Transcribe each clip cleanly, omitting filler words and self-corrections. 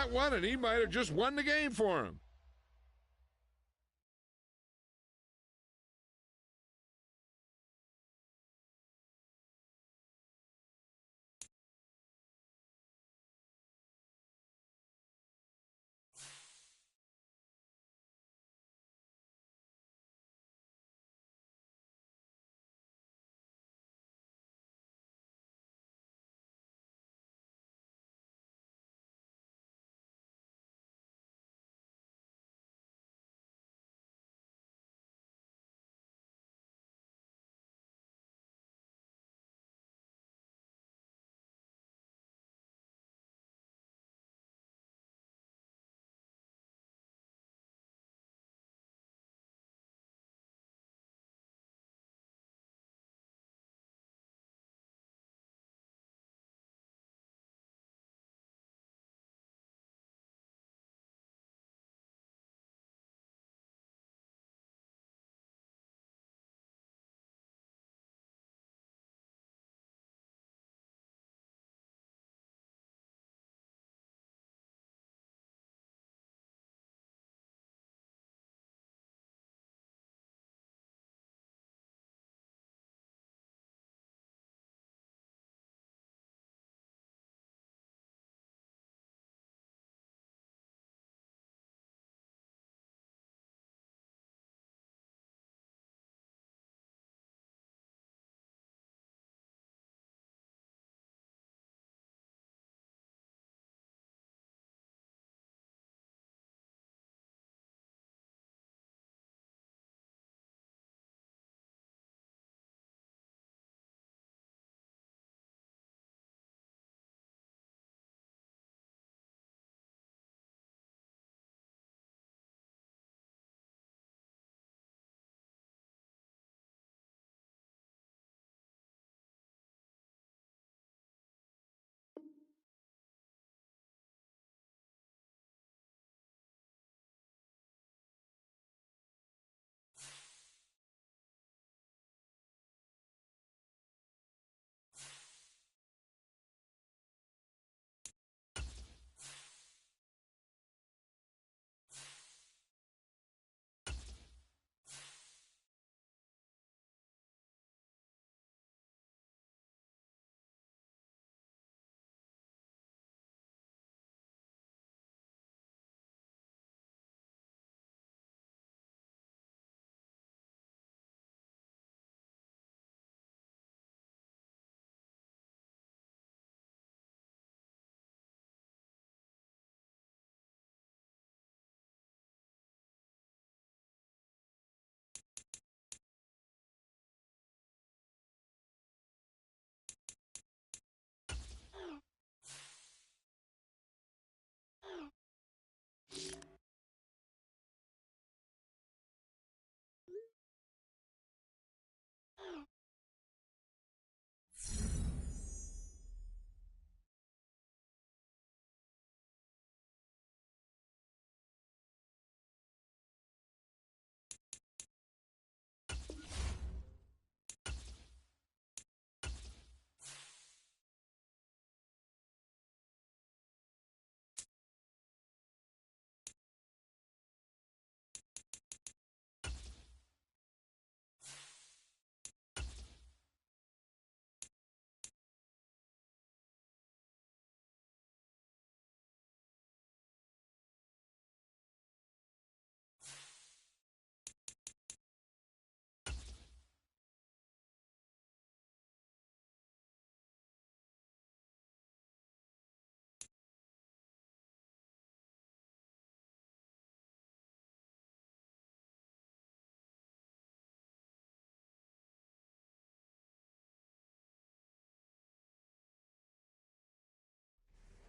that one, and he might have just won the game for him.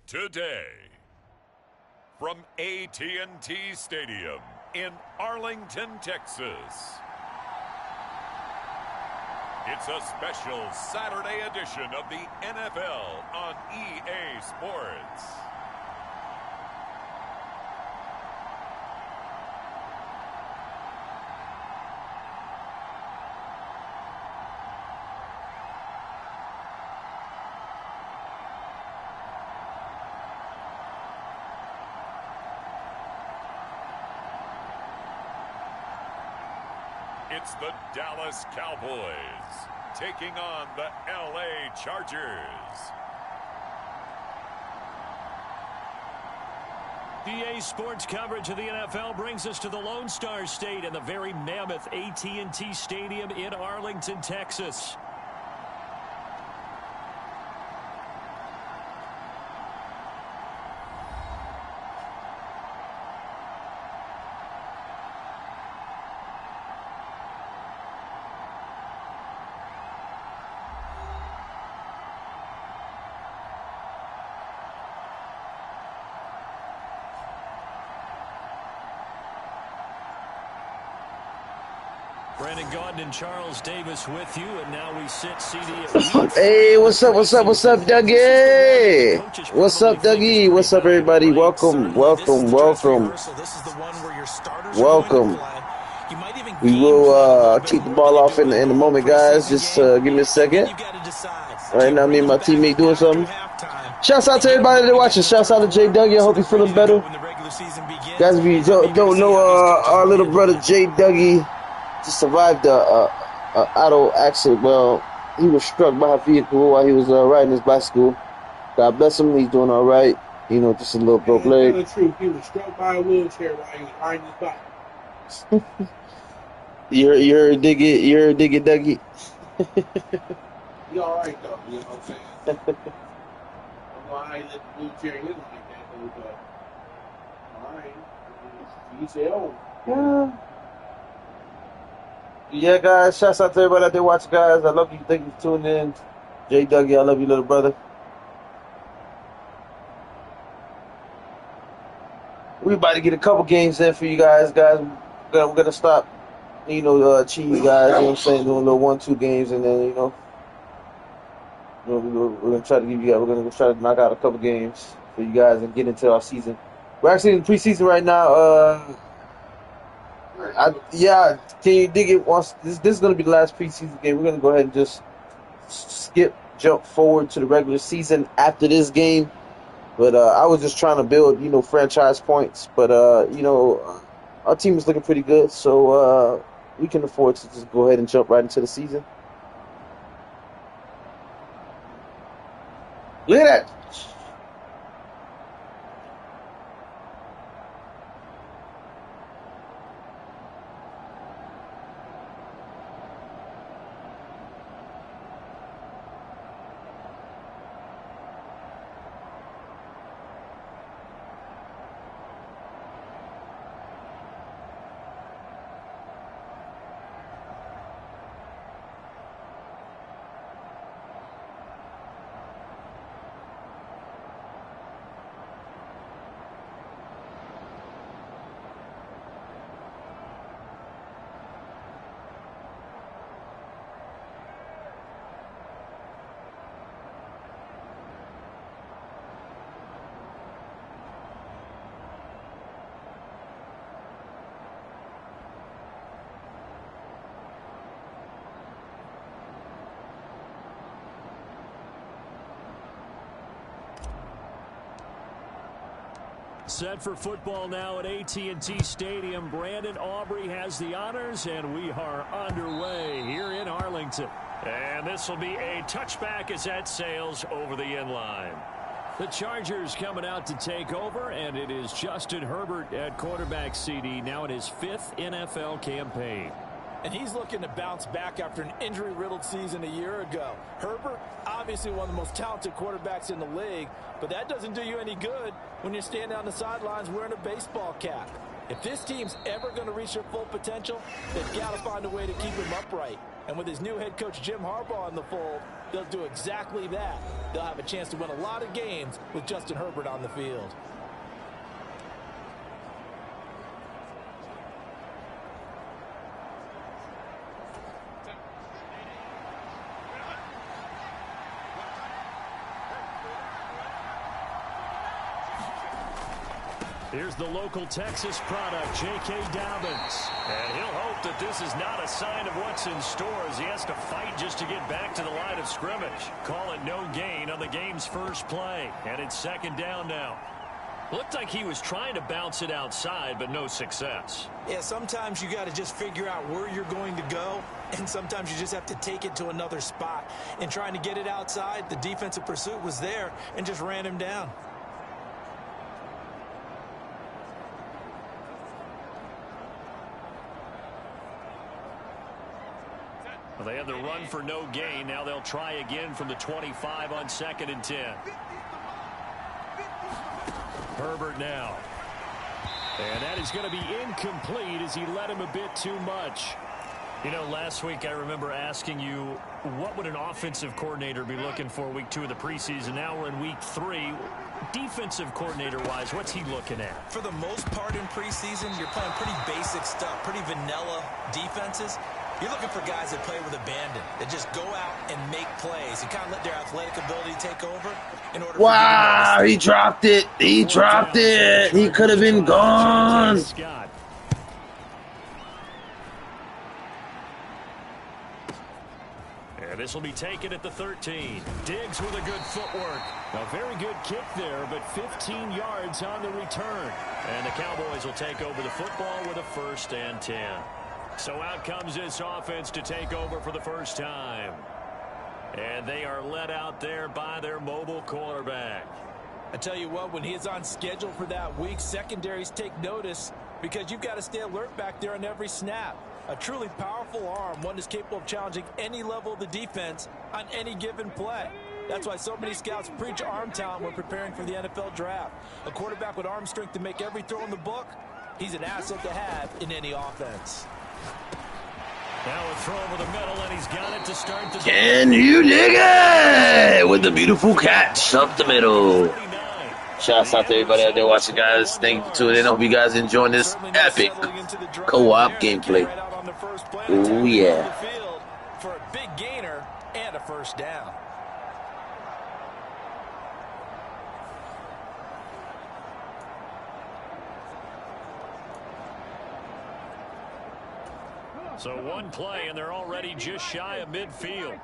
Today, from AT&T Stadium in Arlington, Texas, it's a special Saturday edition of the NFL on EA Sports. It's the Dallas Cowboys taking on the LA Chargers. EA Sports coverage of the NFL brings us to the Lone Star State and the very mammoth AT&T Stadium in Arlington, Texas. Brandon Gaudin and Charles Davis with you, and now we sit CD at Hey, what's up, Dougie? What's up, Dougie? What's up, everybody? Welcome. We will keep the ball off in a moment, guys. Just give me a second. Right now, me and my teammate doing something. Shouts out to everybody that's watching. Shouts out to Jay Dougie. I hope you're feeling better. Guys, if you don't know, our little brother Jay Dougie just survived a auto accident. Well, he was struck by a vehicle while he was riding his bicycle. God bless him. He's doing all right. You know, just a little broke leg. That's the truth. He was struck by a wheelchair while he was riding his bike. You're dig it, Dougie. You all right though? You know what I'm saying? I don't know how he let the wheelchair hit him like that, though, but all right. You say, oh. Yeah, guys. Shouts out to everybody out there watching, guys. I love you. Thank you for tuning in. Jay Dougie, I love you, little brother. We about to get a couple games in for you guys. We're gonna stop, cheating, guys. You know what I'm saying? Doing little 1-2 games, and then we're gonna try to give you guys. We're gonna try to knock out a couple games for you guys and get into our season. We're actually in preseason right now. Can you dig it? This is gonna be the last preseason game. We're gonna go ahead and just jump forward to the regular season after this game. But I was just trying to build, franchise points. But our team is looking pretty good, so we can afford to just go ahead and jump right into the season. Look at that. Set for football now at AT&T Stadium. Brandon Aubrey has the honors, and we are underway here in Arlington. And this will be a touchback as that sails over the end line. The Chargers coming out to take over, and it is Justin Herbert at quarterback, CD, now in his 5th NFL campaign. And he's looking to bounce back after an injury-riddled season a year ago. Herbert, obviously one of the most talented quarterbacks in the league, but that doesn't do you any good when you're standing on the sidelines wearing a baseball cap. If this team's ever going to reach their full potential, they've got to find a way to keep him upright. And with his new head coach, Jim Harbaugh, in the fold, they'll do exactly that. They'll have a chance to win a lot of games with Justin Herbert on the field. Here's the local Texas product, J.K. Dobbins. And he'll hope that this is not a sign of what's in store as he has to fight just to get back to the line of scrimmage. Call it no gain on the game's first play. And it's 2nd down now. Looked like he was trying to bounce it outside, but no success. Yeah, sometimes you got to just figure out where you're going to go, and sometimes you just have to take it to another spot. And trying to get it outside, the defensive pursuit was there and just ran him down. Well, they had the run for no gain. Now they'll try again from the 25 on 2nd and 10. Herbert now. And that is going to be incomplete as he led him a bit too much. You know, last week I remember asking you, what would an offensive coordinator be looking for week 2 of the preseason? Now we're in week 3. Defensive coordinator-wise, what's he looking at? For the most part in preseason, you're playing pretty basic stuff, pretty vanilla defenses. You're looking for guys that play with abandon, that just go out and make plays and kind of let their athletic ability take over in order. Wow, he dropped it. He dropped it. He could have been gone. And this will be taken at the 13. Diggs with a good footwork. A very good kick there, but 15 yards on the return. And the Cowboys will take over the football with a 1st and 10. So out comes this offense to take over for the first time. And they are led out there by their mobile quarterback. I tell you what, when he is on schedule for that week, secondaries take notice because you've got to stay alert back there on every snap. A truly powerful arm, one that's capable of challenging any level of the defense on any given play. That's why so many scouts preach arm talent when preparing for the NFL draft. A quarterback with arm strength to make every throw in the book, he's an asset to have in any offense. Now a throw over the middle, and he's got it to start the... Can you dig it? With the beautiful catch up the middle. Shouts out to everybody out there watching, guys. Thank you for tuning in. I hope you guys enjoying this epic co-op gameplay. Oh, yeah. For a big gainer and a first down. So one play, and they're already just shy of midfield.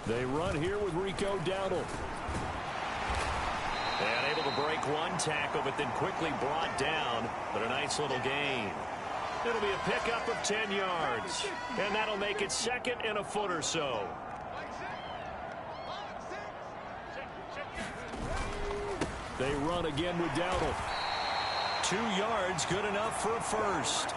They run here with Rico Dowdle. And able to break one tackle, but then quickly brought down. But a nice little gain. It'll be a pickup of 10 yards. And that'll make it 2nd and a foot or so. They run again with Dowdle. 2 yards, good enough for a first.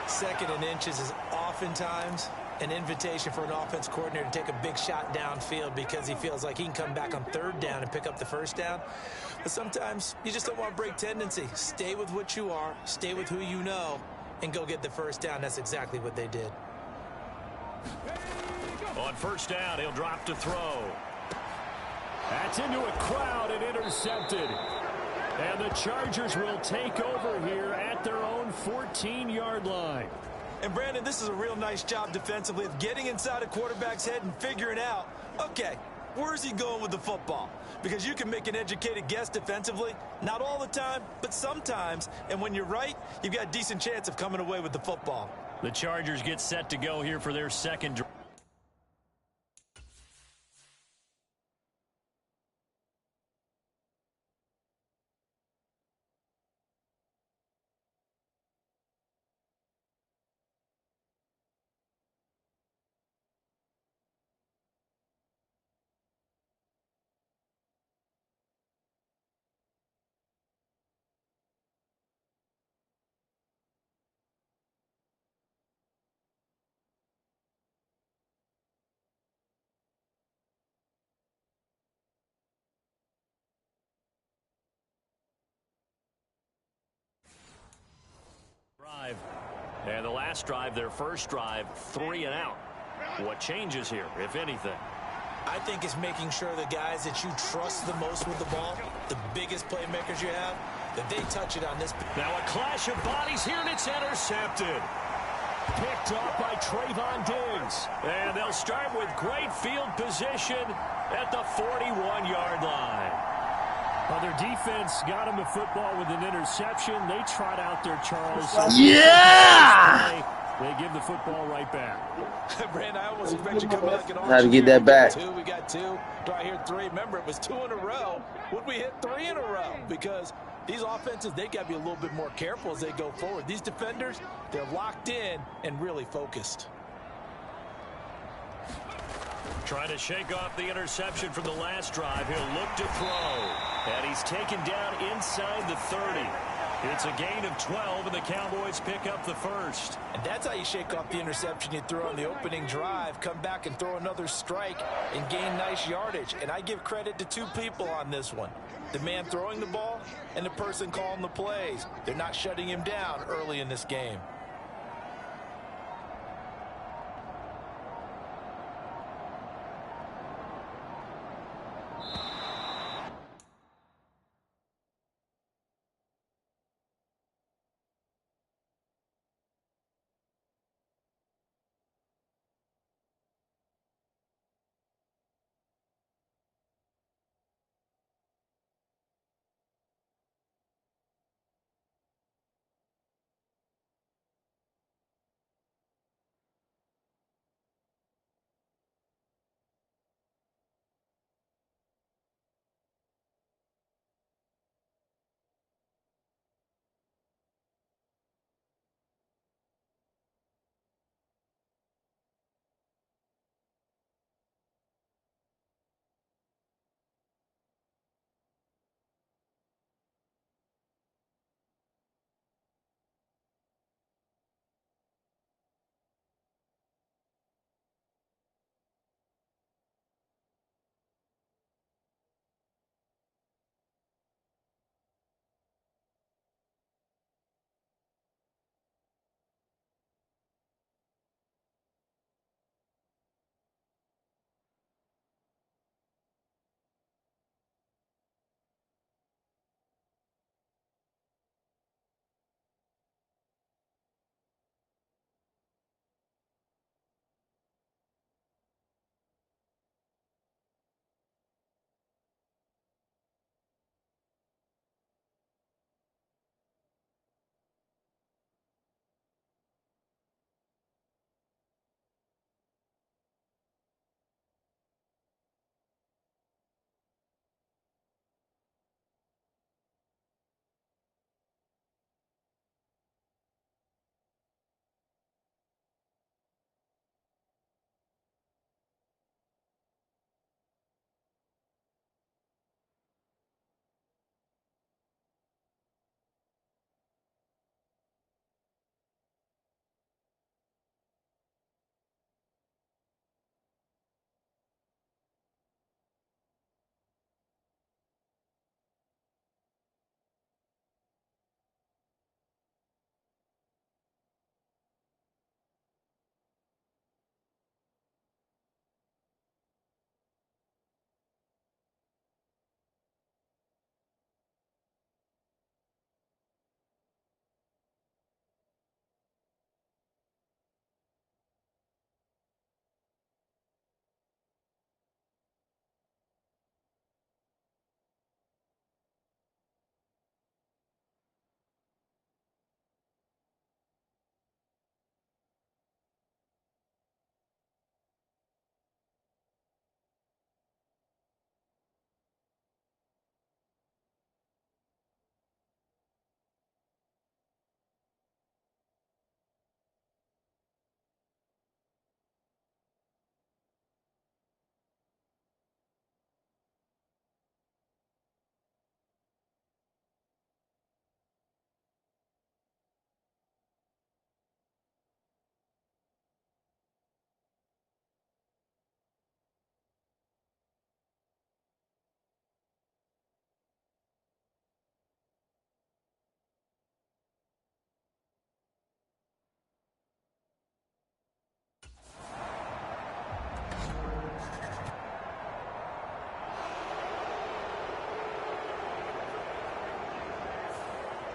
2nd and inches is oftentimes an invitation for an offense coordinator to take a big shot downfield because he feels like he can come back on 3rd down and pick up the first down. But sometimes you just don't want to break tendency. Stay with what you are, stay with who you know, and go get the first down. That's exactly what they did. On 1st down, he'll drop to throw. That's into a crowd and intercepted. And the Chargers will take over here at their own 14-yard line. And, Brandon, this is a real nice job defensively of getting inside a quarterback's head and figuring out, okay, where's he going with the football? Because you can make an educated guess defensively, not all the time, but sometimes. And when you're right, you've got a decent chance of coming away with the football. The Chargers get set to go here for their 2nd drive. And the last drive, their first drive, 3 and out. What changes here, if anything? I think it's making sure the guys that you trust the most with the ball, the biggest playmakers you have, that they touch it on this. Now a clash of bodies here, and it's intercepted. Picked off by Trayvon Diggs. And they'll start with great field position at the 41-yard line. Well, their defense got him the football with an interception. They trot out there, Charles. Yeah! They give the football right back. Brandon, I almost expect you to come like an How to get that back? We got 2. Do I hear 3? Remember, it was 2 in a row. Would we hit 3 in a row? Because these offenses, they got to be a little bit more careful as they go forward. These defenders, they're locked in and really focused. Trying to shake off the interception from the last drive. He'll look to throw. And he's taken down inside the 30. It's a gain of 12, and the Cowboys pick up the first. And that's how you shake off the interception you threw on the opening drive. Come back and throw another strike and gain nice yardage. And I give credit to 2 people on this one. The man throwing the ball and the person calling the plays. They're not shutting him down early in this game.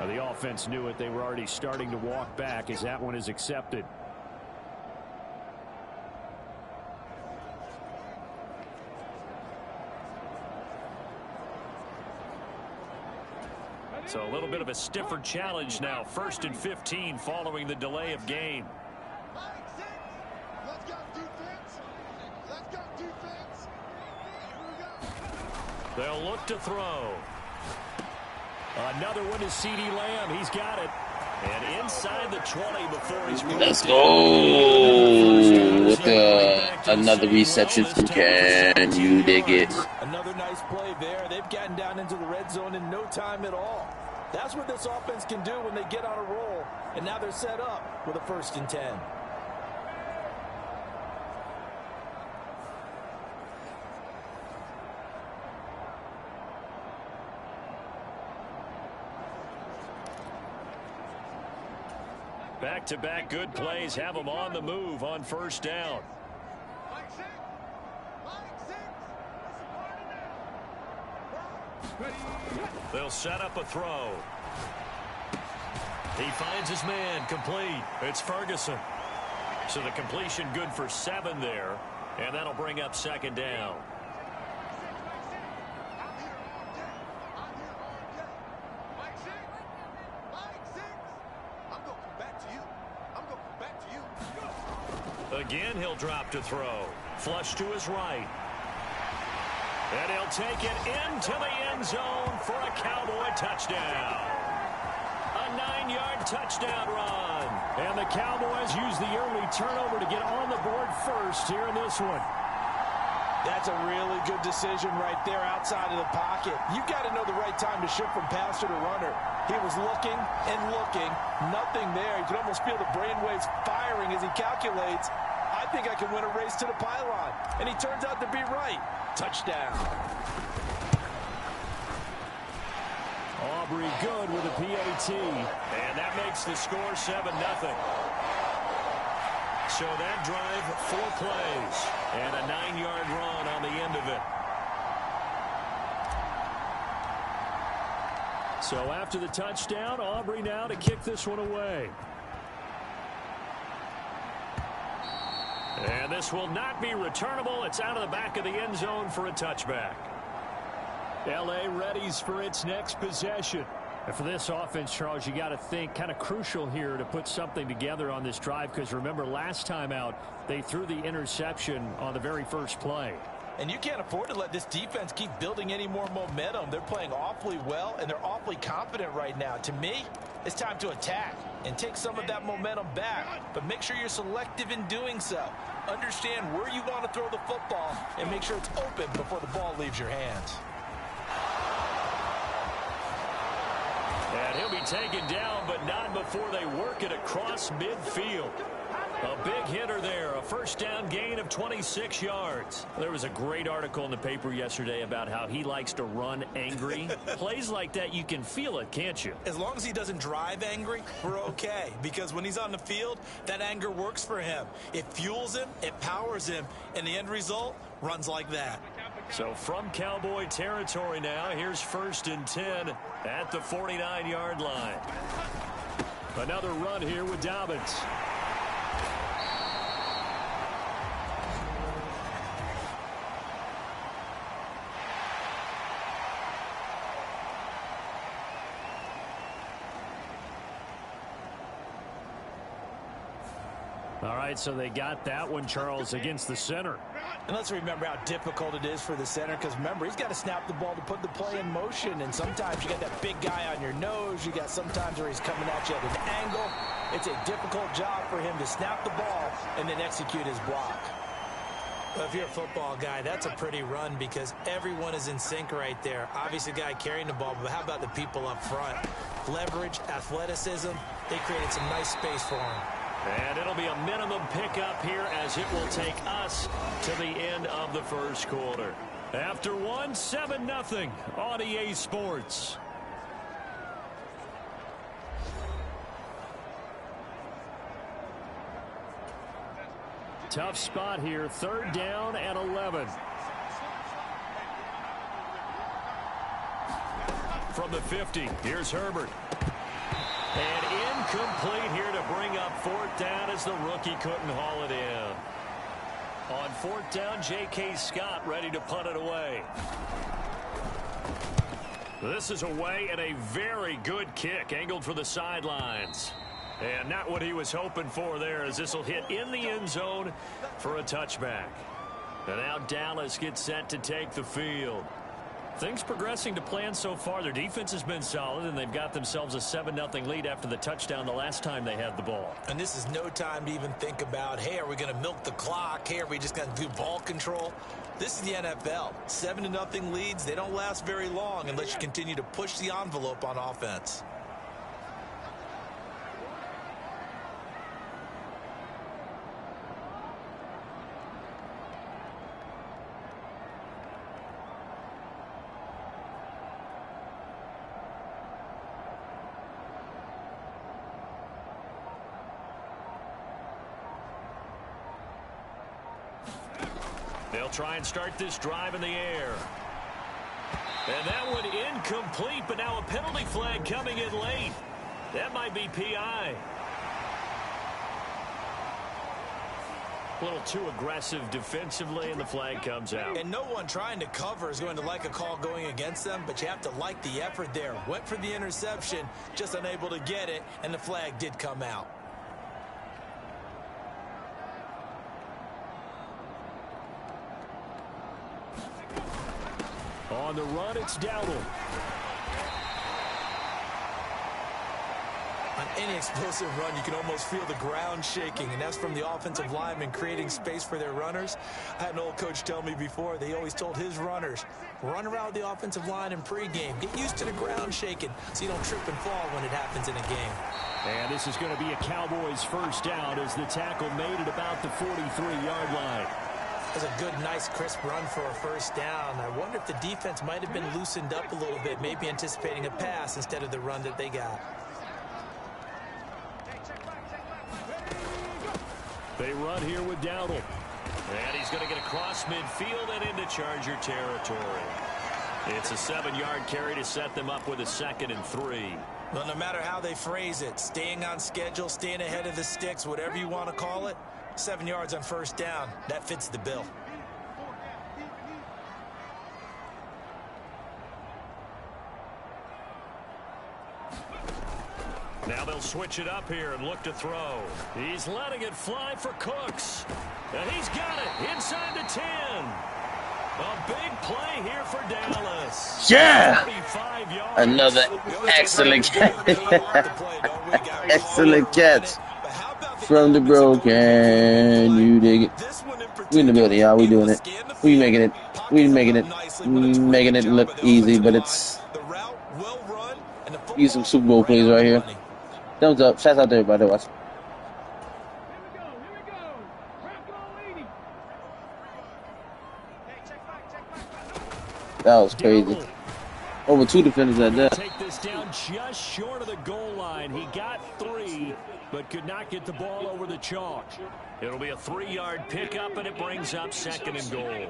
The offense knew it. They were already starting to walk back as that one is accepted. So a little bit of a stiffer challenge now. 1st and 15 following the delay of game. They'll look to throw. Another one is CeeDee Lamb. He's got it. And inside the 20 before he's... Let's go with another reception. Can you dig it? Another nice play there. They've gotten down into the red zone in no time at all. That's what this offense can do when they get on a roll. And now they're set up with a 1st and 10. Back-to-back good plays have them on the move on 1st down. They'll set up a throw. He finds his man, complete. It's Ferguson. So the completion good for 7 there, and that'll bring up 2nd down. Again, he'll drop to throw. Flush to his right. And he'll take it into the end zone for a Cowboy touchdown. A 9-yard touchdown run. And the Cowboys use the early turnover to get on the board first here in this one. That's a really good decision right there outside of the pocket. You've got to know the right time to shift from passer to runner. He was looking and looking. Nothing there. You can almost feel the brainwaves firing as he calculates. I think I can win a race to the pylon. And he turns out to be right. Touchdown. Aubrey good with a PAT. And that makes the score 7-0. So that drive, 4 plays. And a 9-yard run on the end of it. So after the touchdown, Aubrey now to kick this one away. And this will not be returnable. It's out of the back of the end zone for a touchback. L.A. readies for its next possession. And for this offense, Charles, you got to think kind of crucial here to put something together on this drive, because remember last time out they threw the interception on the very first play. And you can't afford to let this defense keep building any more momentum. They're playing awfully well, and they're awfully confident right now. To me, it's time to attack and take some of that momentum back. But make sure you're selective in doing so. Understand where you want to throw the football and make sure it's open before the ball leaves your hands. And he'll be taken down, but not before they work it across midfield. A big hitter there, a 1st down gain of 26 yards. There was a great article in the paper yesterday about how he likes to run angry. Plays like that, you can feel it, can't you? As long as he doesn't drive angry, we're okay. Because when he's on the field, that anger works for him. It fuels him, it powers him, and the end result runs like that. So from Cowboy territory now, here's 1st and 10 at the 49-yard line. Another run here with Dobbins. All right, so they got that one, Charles, against the center. And let's remember how difficult it is for the center, because remember, he's got to snap the ball to put the play in motion, and sometimes you got that big guy on your nose. You got sometimes where he's coming at you at an angle. It's a difficult job for him to snap the ball and then execute his block. Well, if you're a football guy, that's a pretty run because everyone is in sync right there. Obviously, the guy carrying the ball, but how about the people up front? Leverage, athleticism, they created some nice space for him. And it'll be a minimum pickup here as it will take us to the end of the first quarter. After 7-0 on EA Sports. Tough spot here, 3rd down and 11. From the 50, here's Herbert. And incomplete here to bring up 4th down as the rookie couldn't haul it in. On 4th down, J.K. Scott ready to punt it away. This is away and a very good kick angled for the sidelines. And not what he was hoping for there, as this will hit in the end zone for a touchback. And now Dallas gets set to take the field. Things progressing to plan so far. Their defense has been solid, and they've got themselves a 7-0 lead after the touchdown the last time they had the ball. And this is no time to even think about, hey, are we going to milk the clock? Hey, are we just going to do ball control? This is the NFL. 7-0 leads, they don't last very long unless you continue to push the envelope on offense. They'll try and start this drive in the air. And that one incomplete, but now a penalty flag coming in late. That might be PI. A little too aggressive defensively, and the flag comes out. And no one trying to cover is going to like a call going against them, but you have to like the effort there. Went for the interception, just unable to get it, and the flag did come out. On the run, it's Dowdle. On any explosive run, you can almost feel the ground shaking, and that's from the offensive linemen creating space for their runners. I had an old coach tell me before, they always told his runners, run around the offensive line in pregame. Get used to the ground shaking so you don't trip and fall when it happens in a game. And this is going to be a Cowboys first down as the tackle made it about the 43-yard line. That's a good, nice, crisp run for a first down. I wonder if the defense might have been loosened up a little bit, maybe anticipating a pass instead of the run that they got. They run here with Dowdle. And he's going to get across midfield and into Charger territory. It's a 7-yard carry to set them up with a 2nd and 3. Well, no matter how they phrase it, staying on schedule, staying ahead of the sticks, whatever you want to call it, 7 yards on first down, that fits the bill. Now they'll switch it up here and look to throw. He's letting it fly for Cooks. And he's got it inside the 10. A big play here for Dallas. Yeah! Another excellent catch. Excellent catch from the broken. You dig it. We in the building, y'all. We doing it. We making it. We making it. Making it look easy, but it's... Use some Super Bowl plays right here. Thumbs up. Shouts out to everybody watching. That was crazy. Over 2 defenders at that. Take this down just short of the goal line. He got 3, but could not get the ball over the chalk. It'll be a 3-yard pickup, and it brings up 2nd and goal.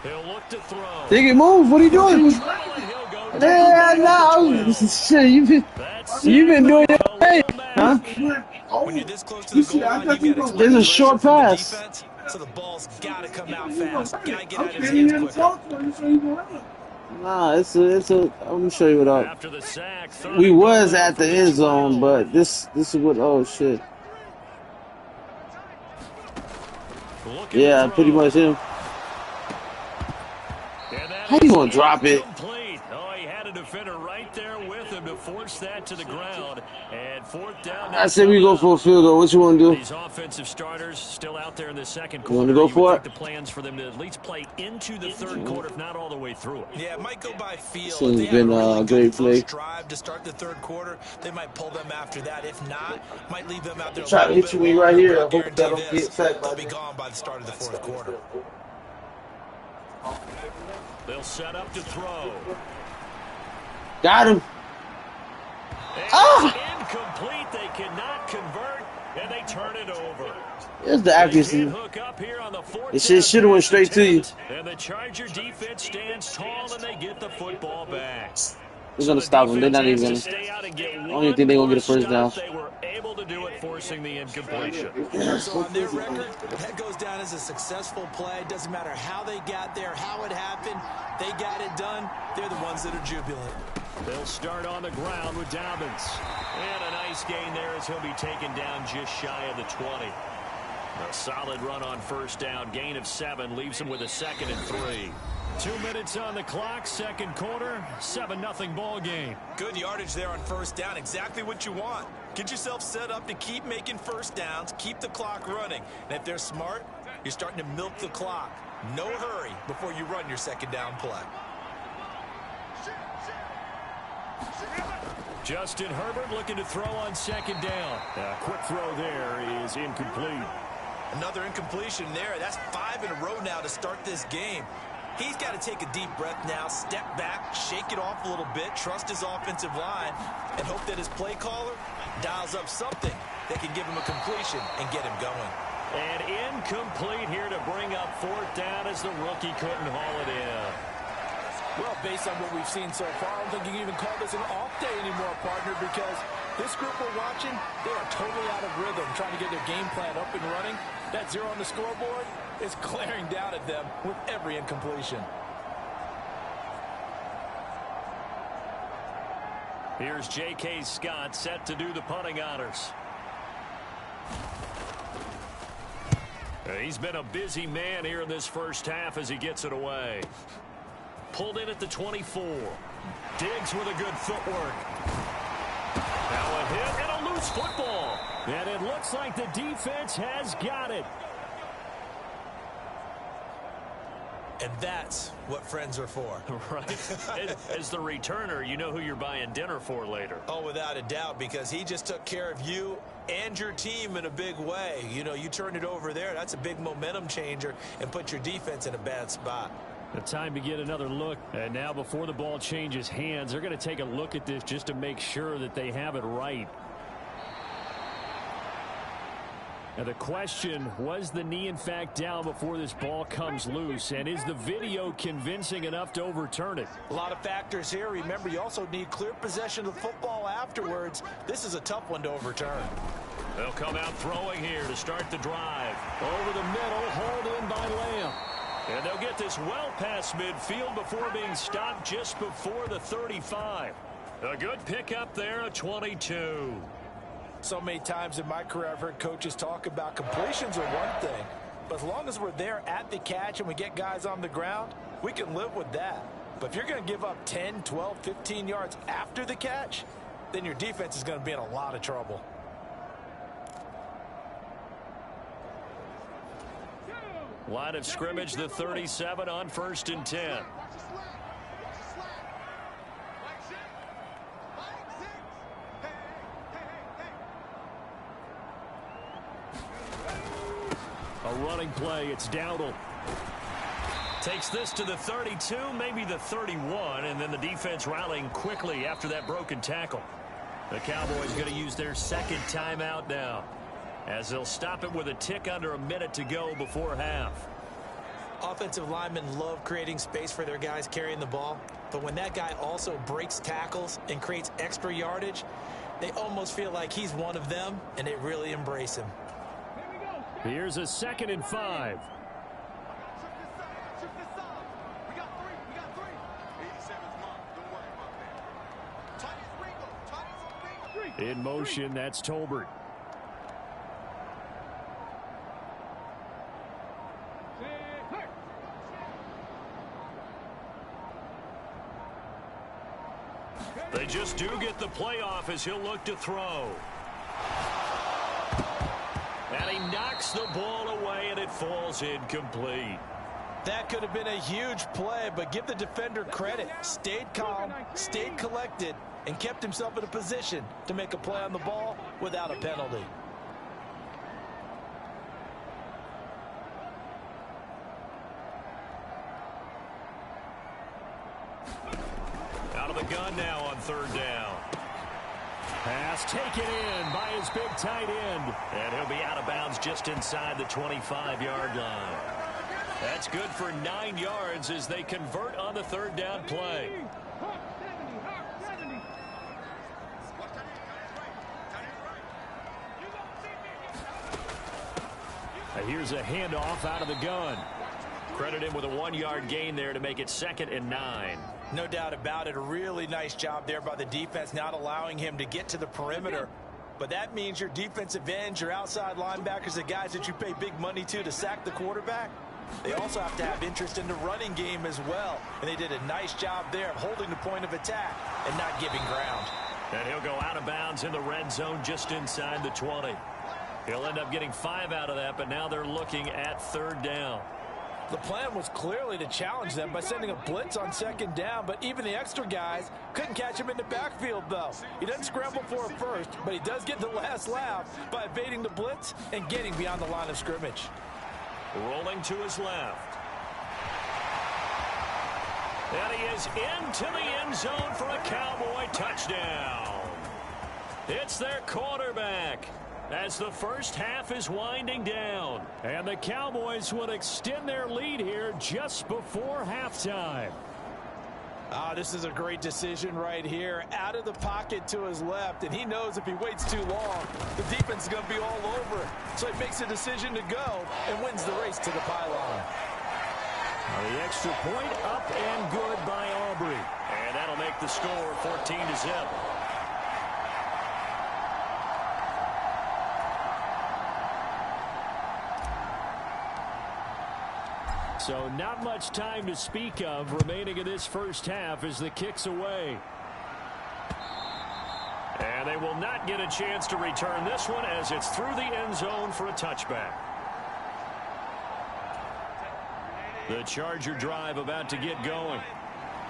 He'll look to throw. Dig it, move. What are you doing? Yeah, no. Shit, you've been doing your thing, huh? When you're this close to the goal line, you got There's a short pass. Defense, so the ball's got to come out fast. Got to get out of his hands quicker. Nah, it's a. I'm gonna show you what up. We was at the end zone, but this is what. Oh shit. Yeah, pretty much him. How you gonna drop it? Oh, he had a defender right there with him to force that to the ground. And 4th down. I said we go for a field goal. What you want to do? These offensive starters still out there in the second quarter. You want to go for it? The plans for them to at least play into the 3rd quarter, if not all the way through it. Yeah, it might go by field. So it's been a great play. Drive to start the 3rd quarter. They might pull them after that. If not, might leave them out there. Try to hit you right here. I hope that don't get sacked. They'll be gone by the start of the 4th quarter. They'll set up to throw. Got him. Incomplete. They cannot convert, and they turn it over. There's the accuracy. Hook up here on the 4th. It should have went straight to you. And the Charger defense stands tall, and they get the football back. We're gonna stop them. They're not even gonna. I don't even think they're gonna get a first down. They were able to do it, forcing the incompletion. So on their record, that goes down as a successful play. Doesn't matter how they got there, how it happened. They got it done. They're the ones that are jubilant. They'll start on the ground with Dobbins. And a nice gain there as he'll be taken down just shy of the 20. A solid run on first down. Gain of 7 leaves him with a 2nd and 3. 2 minutes on the clock, second quarter, 7-0 ball game. Good yardage there on first down. Exactly what you want. Get yourself set up to keep making first downs, keep the clock running. And if they're smart, you're starting to milk the clock. No hurry before you run your second down play. Justin Herbert looking to throw on second down. A quick throw there is incomplete. Another incompletion there. That's 5 in a row now to start this game. He's got to take a deep breath now, step back, shake it off a little bit, trust his offensive line, and hope that his play caller dials up something that can give him a completion and get him going. And incomplete here to bring up 4th down as the rookie couldn't haul it in. Well, based on what we've seen so far, I don't think you can even call this an off day anymore, partner, because this group we're watching, they are totally out of rhythm, trying to get their game plan up and running. That 0 on the scoreboard is glaring down at them with every incompletion. Here's J.K. Scott set to do the punting honors. He's been a busy man here in this first half as he gets it away. Pulled in at the 24. Diggs with a good footwork. Now a hit and a loose football. And it looks like the defense has got it. And that's what friends are for. Right. As the returner, you know who you're buying dinner for later. Oh, without a doubt, because he just took care of you and your team in a big way. You know, you turned it over there. That's a big momentum changer and put your defense in a bad spot. The time to get another look. And now before the ball changes hands, they're going to take a look at this just to make sure that they have it right. Now the question, was the knee in fact down before this ball comes loose? And is the video convincing enough to overturn it? A lot of factors here. Remember, you also need clear possession of the football afterwards. This is a tough one to overturn. They'll come out throwing here to start the drive. Over the middle, hauled in by Lamb. And they'll get this well past midfield before being stopped just before the 35. A good pickup there, a 22. So many times in my career I've heard coaches talk about completions are one thing, but as long as we're there at the catch and we get guys on the ground, we can live with that. But if you're going to give up 10, 12, 15 yards after the catch, then your defense is going to be in a lot of trouble. Line of scrimmage, the 37 on 1st and 10. A running play, it's Dowdle. Takes this to the 32, maybe the 31, and then the defense rallying quickly after that broken tackle. The Cowboys going to use their 2nd timeout now, as they'll stop it with a tick under a minute to go before half. Offensive linemen love creating space for their guys carrying the ball, but when that guy also breaks tackles and creates extra yardage, they almost feel like he's one of them, and they really embrace him. Here's a 2nd and 5. In motion, that's Tolbert. They just do get the play off as he'll look to throw. And he knocks the ball away, and it falls incomplete. That could have been a huge play, but give the defender credit. Stayed calm, stayed collected, and kept himself in a position to make a play on the ball without a penalty. Out of the gun now on 3rd down. Pass taken in by his big tight end. And he'll be out of bounds just inside the 25-yard line. That's good for 9 yards as they convert on the 3rd down play. Here's a handoff out of the gun. Credit him with a 1-yard gain there to make it 2nd and 9. No doubt about it. A really nice job there by the defense, not allowing him to get to the perimeter. But that means your defensive ends, your outside linebackers, the guys that you pay big money to sack the quarterback, they also have to have interest in the running game as well. And they did a nice job there of holding the point of attack and not giving ground. And he'll go out of bounds in the red zone just inside the 20. He'll end up getting 5 out of that, but now they're looking at 3rd down. The plan was clearly to challenge them by sending a blitz on 2nd down, but even the extra guys couldn't catch him in the backfield, though. He doesn't scramble for it first, but he does get the last laugh by evading the blitz and getting beyond the line of scrimmage. Rolling to his left. And he is into the end zone for a Cowboy touchdown. It's their quarterback as the first half is winding down. And the Cowboys would extend their lead here just before halftime. This is a great decision right here. Out of the pocket to his left, and he knows if he waits too long, the defense is going to be all over it. So he makes a decision to go and wins the race to the pylon. The extra point up and good by Aubrey. And that'll make the score 14-0. So not much time to speak of remaining in this first half as the kick's away. And they will not get a chance to return this one as it's through the end zone for a touchback. The Charger drive about to get going.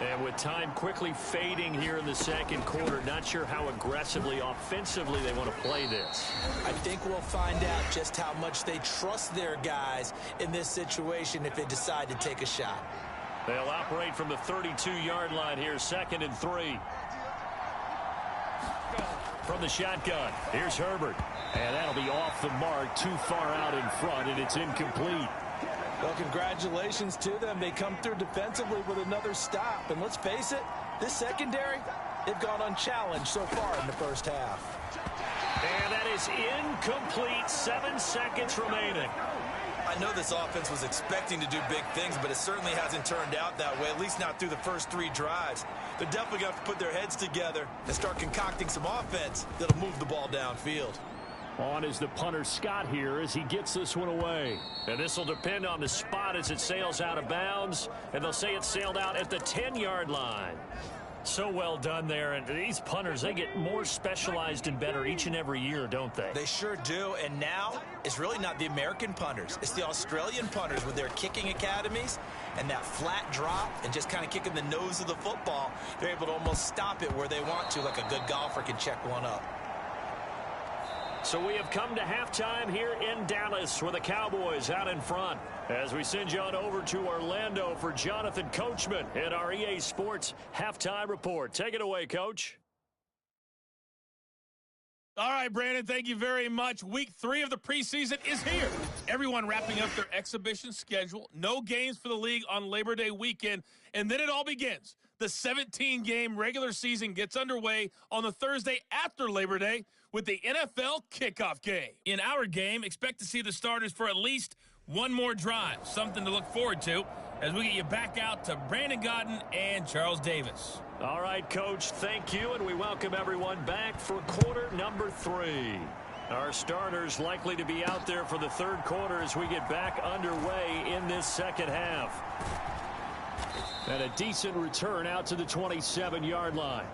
And with time quickly fading here in the second quarter, not sure how aggressively, offensively they want to play this. I think we'll find out just how much they trust their guys in this situation if they decide to take a shot. They'll operate from the 32-yard line here, 2nd and 3. From the shotgun, here's Herbert. And that'll be off the mark, too far out in front, and it's incomplete. Well, congratulations to them. They come through defensively with another stop. And let's face it, this secondary, they've gone unchallenged so far in the first half. And that is incomplete. 7 seconds remaining. I know this offense was expecting to do big things, but it certainly hasn't turned out that way, at least not through the first 3 drives. They're definitely going to have to put their heads together and start concocting some offense that'll move the ball downfield. On is the punter Scott here as he gets this one away. And this will depend on the spot as it sails out of bounds. And they'll say it sailed out at the 10-yard line. So well done there. And these punters, they get more specialized and better each and every year, don't they? They sure do. And now it's really not the American punters. It's the Australian punters with their kicking academies and that flat drop and just kind of kicking the nose of the football. They're able to almost stop it where they want to, like a good golfer can check one up. So we have come to halftime here in Dallas with the Cowboys out in front. As we send you on over to Orlando for Jonathan Coachman in our EA Sports Halftime Report. Take it away, Coach. All right, Brandon, thank you very much. Week 3 of the preseason is here. Everyone wrapping up their exhibition schedule. No games for the league on Labor Day weekend. And then it all begins. The 17-game regular season gets underway on the Thursday after Labor Day with the NFL kickoff game. In our game, expect to see the starters for at least one more drive, something to look forward to as we get you back out to Brandon Gaudin and Charles Davis. All right, Coach, thank you, and we welcome everyone back for quarter number 3. Our starters likely to be out there for the third quarter as we get back underway in this second half. And a decent return out to the 27-yard line.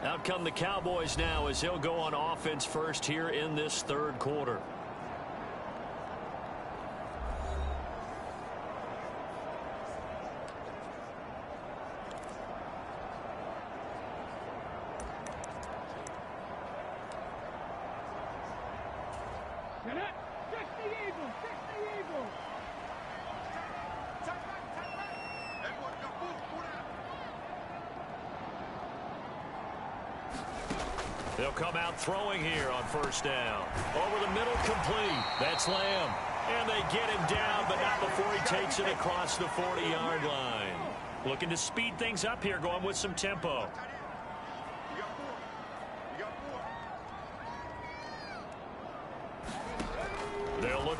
Out come the Cowboys now as he'll go on offense first here in this third quarter. They'll come out throwing here on first down. Over the middle, complete. That's Lamb. And they get him down, but not before he takes it across the 40-yard line. Looking to speed things up here, going with some tempo.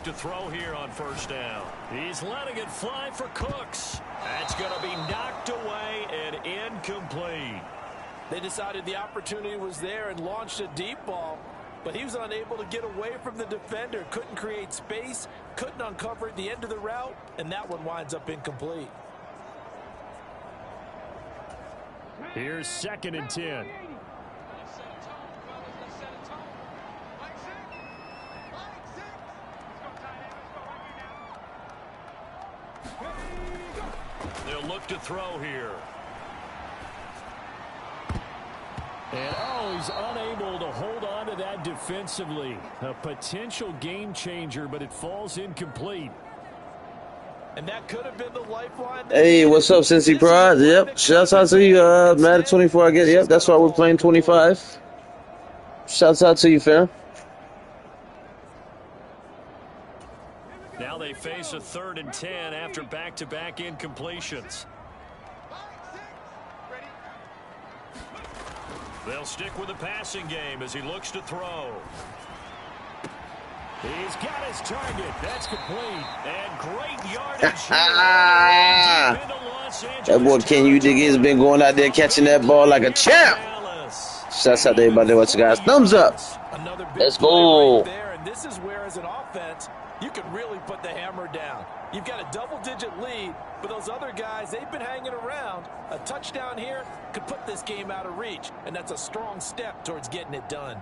look to throw here on first down. He's letting it fly for Cooks. That's going to be knocked away and incomplete. They decided the opportunity was there and launched a deep ball, but he was unable to get away from the defender. Couldn't create space, couldn't uncover at the end of the route, and that one winds up incomplete. Here's 2nd and 10. They'll look to throw here. And he's unable to hold on to that defensively. A potential game changer, but it falls incomplete. And that could have been the lifeline. Hey, what's up, Cincy Pride? Yep, shouts out to you, Madden 24, I get it. Yep, that's why we're playing 25. Shouts out to you, fam. Now they face a 3rd and 10 after back-to-back incompletions. They'll stick with the passing game as he looks to throw. He's got his target. That's complete. And great yardage here. That boy Ken Udig has been going out there catching that ball like a champ. Shouts out to everybody watching, guys. Thumbs up. Let's go. Right there, and this is where, as an offense, you can really put the hammer down. You've got a double-digit lead, but those other guys, they've been hanging around. A touchdown here could put this game out of reach, and that's a strong step towards getting it done.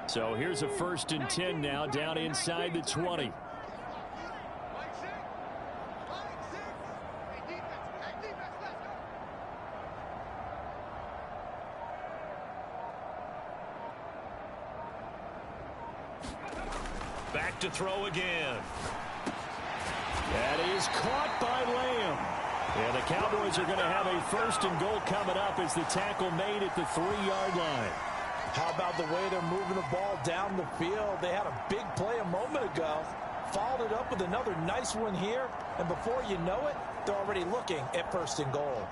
So here's a 1st and 10 now, down inside the 20. Back to throw again. That is caught by Lamb. And the Cowboys are going to have a 1st and goal coming up as the tackle made at the 3-yard line. How about the way they're moving the ball down the field? They had a big play a moment ago, followed it up with another nice one here, and before you know it, they're already looking at 1st and goal.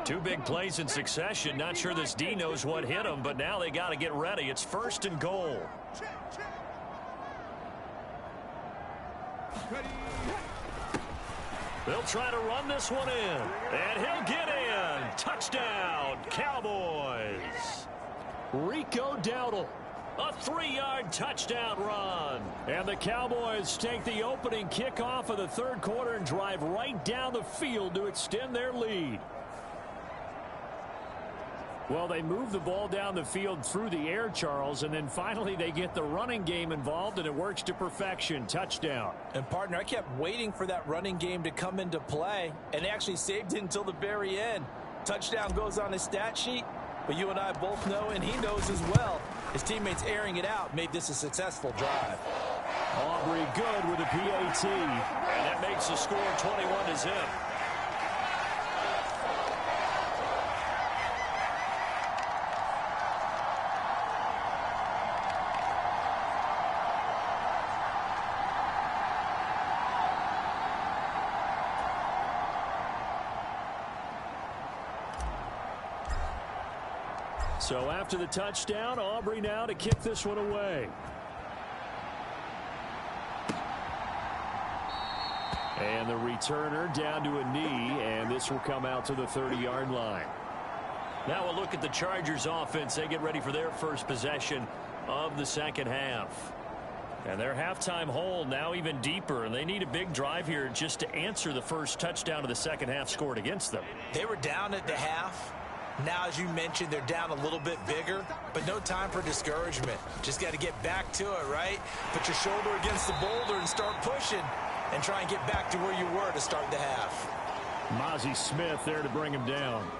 Two big plays in succession. Not sure this D knows what hit him, but now they got to get ready. It's 1st and goal. They'll try to run this one in, and he'll get in. Touchdown, Cowboys. Rico Dowdle, a 3-yard touchdown run. And the Cowboys take the opening kickoff of the 3rd quarter and drive right down the field to extend their lead. Well, they move the ball down the field through the air, Charles, and then finally they get the running game involved, and it works to perfection. Touchdown. And, partner, I kept waiting for that running game to come into play, and they actually saved it until the very end. Touchdown goes on his stat sheet, but you and I both know, and he knows as well, his teammates airing it out made this a successful drive. Aubrey good with a PAT, and that makes the score 21-0. So after the touchdown, Aubrey now to kick this one away. And the returner down to a knee, and this will come out to the 30-yard line. Now a look at the Chargers offense. They get ready for their first possession of the 2nd half. And their halftime hole now even deeper, and they need a big drive here just to answer the first touchdown of the 2nd half scored against them. They were down at the half. Now, as you mentioned, they're down a little bit bigger, but no time for discouragement. Just got to get back to it, right? Put your shoulder against the boulder and start pushing and try and get back to where you were to start the half. Mozzie Smith there to bring him down.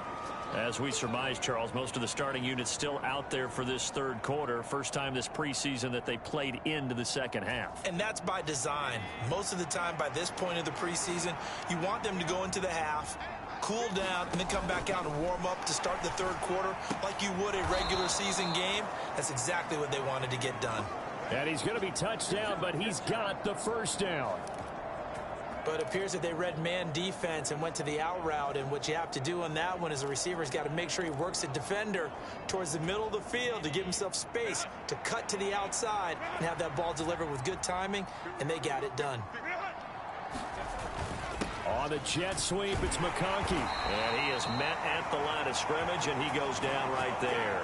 As we surmise, Charles, most of the starting units still out there for this 3rd quarter. First time this preseason that they played into the 2nd half. And that's by design. Most of the time by this point of the preseason, you want them to go into the half, cool down, and then come back out and warm up to start the 3rd quarter like you would a regular season game. That's exactly what they wanted to get done. And he's going to be touched down, but he's got the 1st down. But it appears that they read man defense and went to the out route. And what you have to do on that one is the receiver's got to make sure he works the defender towards the middle of the field to give himself space to cut to the outside and have that ball delivered with good timing, and they got it done. On the jet sweep, it's McConkey. And he is met at the line of scrimmage, and he goes down right there.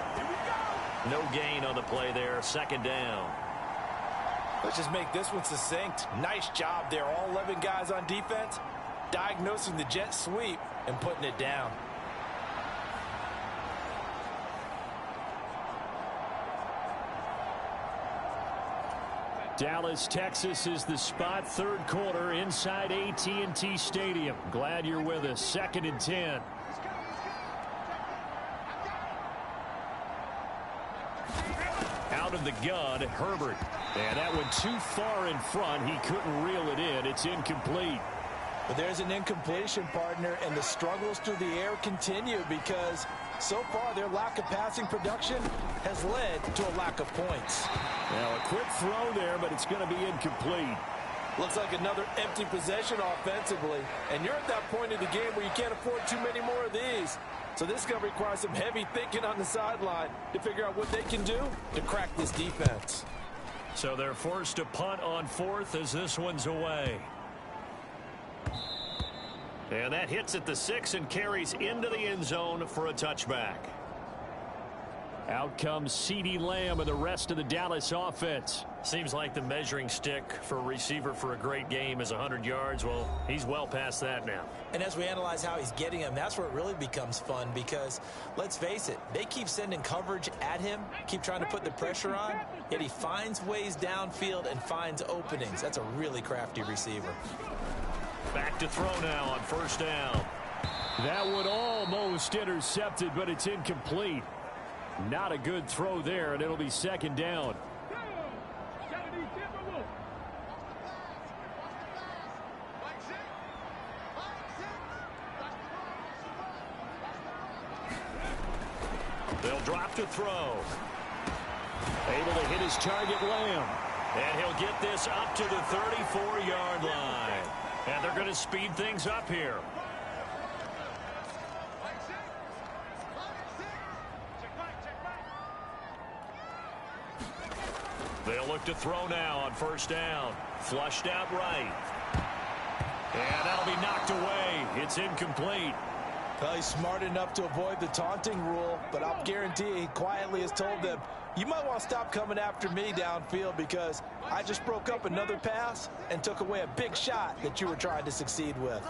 No gain on the play there. Second down. Let's just make this one succinct. Nice job there. All 11 guys on defense diagnosing the jet sweep and putting it down. Dallas, Texas is the spot. Third quarter inside AT&T Stadium. Glad you're with us. 2nd and 10. Out of the gun, Herbert. And that went too far in front. He couldn't reel it in. It's incomplete. But there's an incompletion, partner, and the struggles through the air continue because so far their lack of passing production has led to a lack of points. Now a quick throw there, but it's going to be incomplete. Looks like another empty possession offensively, and you're at that point in the game where you can't afford too many more of these. So this is going to require some heavy thinking on the sideline to figure out what they can do to crack this defense. So they're forced to punt on 4th as this one's away. And that hits at the 6 and carries into the end zone for a touchback. Out comes CeeDee Lamb and the rest of the Dallas offense. Seems like the measuring stick for a receiver for a great game is 100 yards. Well, he's well past that now. And as we analyze how he's getting them, that's where it really becomes fun because, let's face it, they keep sending coverage at him, keep trying to put the pressure on, yet he finds ways downfield and finds openings. That's a really crafty receiver. Back to throw now on 1st down. That one almost intercepted, but it's incomplete. Not a good throw there, and it'll be 2nd down. They'll drop to throw. Able to hit his target, Lamb. And he'll get this up to the 34-yard line. And they're going to speed things up here. They'll look to throw now on 1st down. Flushed out right. And that'll be knocked away. It's incomplete. Well, he's smart enough to avoid the taunting rule, but I'll guarantee he quietly has told them, you might want to stop coming after me downfield because I just broke up another pass and took away a big shot that you were trying to succeed with.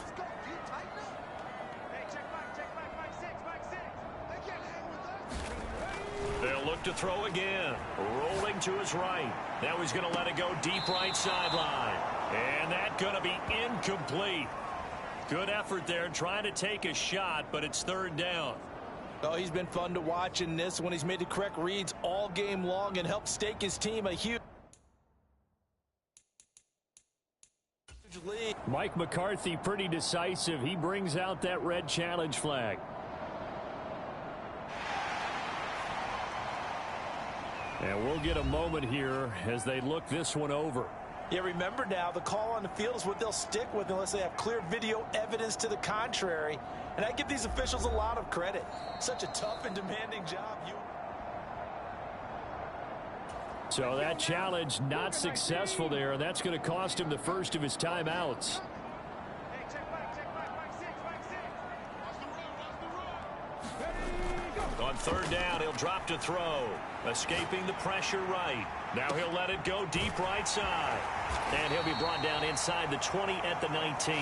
They'll look to throw again. Rolling to his right. Now he's going to let it go deep right sideline. And that's going to be incomplete. Good effort there trying to take a shot, but it's 3rd down. Oh, he's been fun to watch in this one. He's made the correct reads all game long and helped stake his team a huge lead. Mike McCarthy pretty decisive. He brings out that red challenge flag. And we'll get a moment here as they look this one over. Yeah, remember now, the call on the field is what they'll stick with unless they have clear video evidence to the contrary. And I give these officials a lot of credit. Such a tough and demanding job. So that challenge not successful there, and that's going to cost him the first of his timeouts. On 3rd down, he'll drop to throw. Escaping the pressure right. Now he'll let it go deep right side. And he'll be brought down inside the 20 at the 19.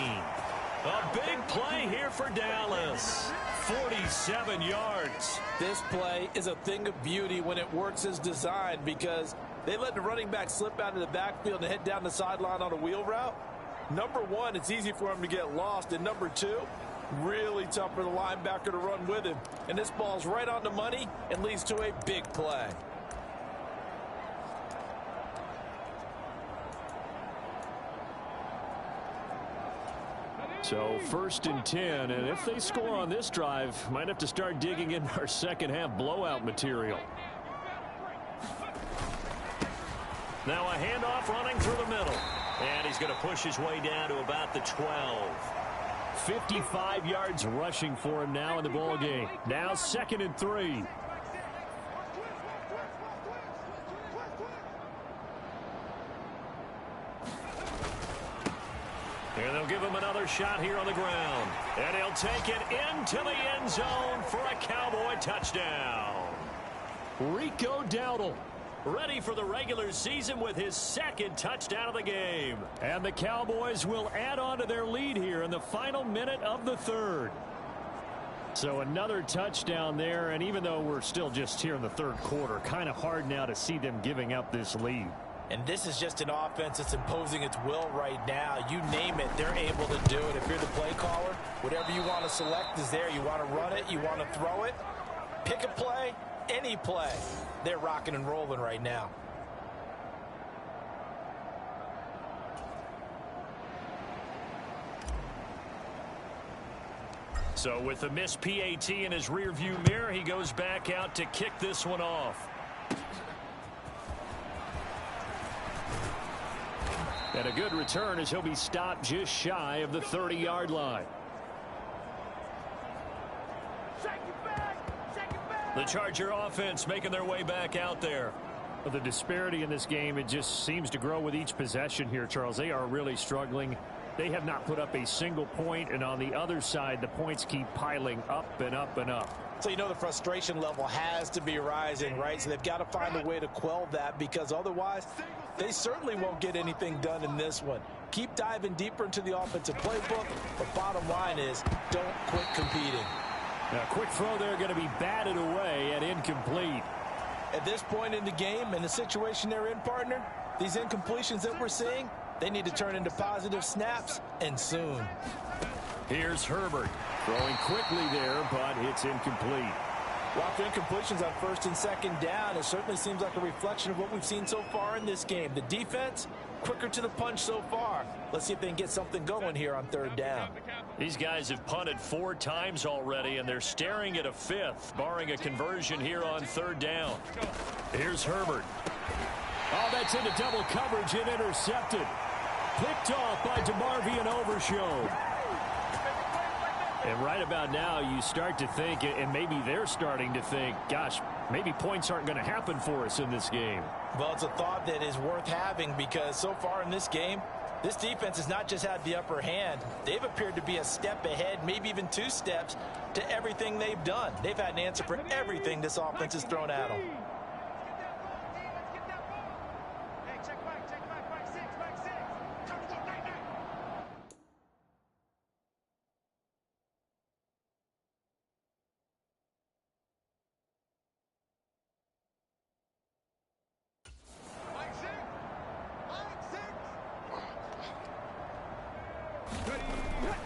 A big play here for Dallas. 47 yards. This play is a thing of beauty when it works as designed because they let the running back slip out of the backfield and head down the sideline on a wheel route. Number one, it's easy for him to get lost. And number two, really tough for the linebacker to run with him. And this ball's right on the money and leads to a big play. So 1st and 10, and if they score on this drive, might have to start digging in our second half blowout material. Now a handoff running through the middle. And he's going to push his way down to about the 12. 55 yards rushing for him now in the ball game. Now 2nd and 3. And they'll give him another shot here on the ground. And he'll take it into the end zone for a Cowboy touchdown. Rico Dowdle ready for the regular season with his 2nd touchdown of the game. And the Cowboys will add on to their lead here in the final minute of the 3rd. So another touchdown there, and even though we're still just here in the 3rd quarter, kind of hard now to see them giving up this lead. And this is just an offense that's imposing its will right now. You name it, they're able to do it. If you're the play caller, whatever you want to select is there. You want to run it, you want to throw it, pick a play, any play. They're rocking and rolling right now. So with the missed PAT in his rearview mirror, he goes back out to kick this one off. And a good return as he'll be stopped just shy of the 30-yard line. The Charger offense making their way back out there. The disparity in this game, it just seems to grow with each possession here, Charles. They are really struggling. They have not put up a single point, and on the other side, the points keep piling up and up and up. So you know the frustration level has to be rising, right? So they've got to find a way to quell that, because otherwise they certainly won't get anything done in this one. Keep diving deeper into the offensive playbook. The bottom line is don't quit competing. Now, quick throw there going to be batted away and incomplete. At this point in the game, in the situation they're in, partner, these incompletions that we're seeing, they need to turn into positive snaps, and soon. Here's Herbert throwing quickly there, but it's incomplete. Lots of incompletions on 1st and 2nd down. It certainly seems like a reflection of what we've seen so far in this game. The defense, quicker to the punch so far. Let's see if they can get something going here on 3rd down. These guys have punted 4 times already, and they're staring at a 5th, barring a conversion here on 3rd down. Here's Herbert. Oh, that's into double coverage and intercepted. Picked off by DeMarvion Overshown. And right about now, you start to think, and maybe they're starting to think, gosh, maybe points aren't going to happen for us in this game. Well, it's a thought that is worth having, because so far in this game, this defense has not just had the upper hand. They've appeared to be a step ahead, maybe even 2 steps, to everything they've done. They've had an answer for everything this offense has thrown at them.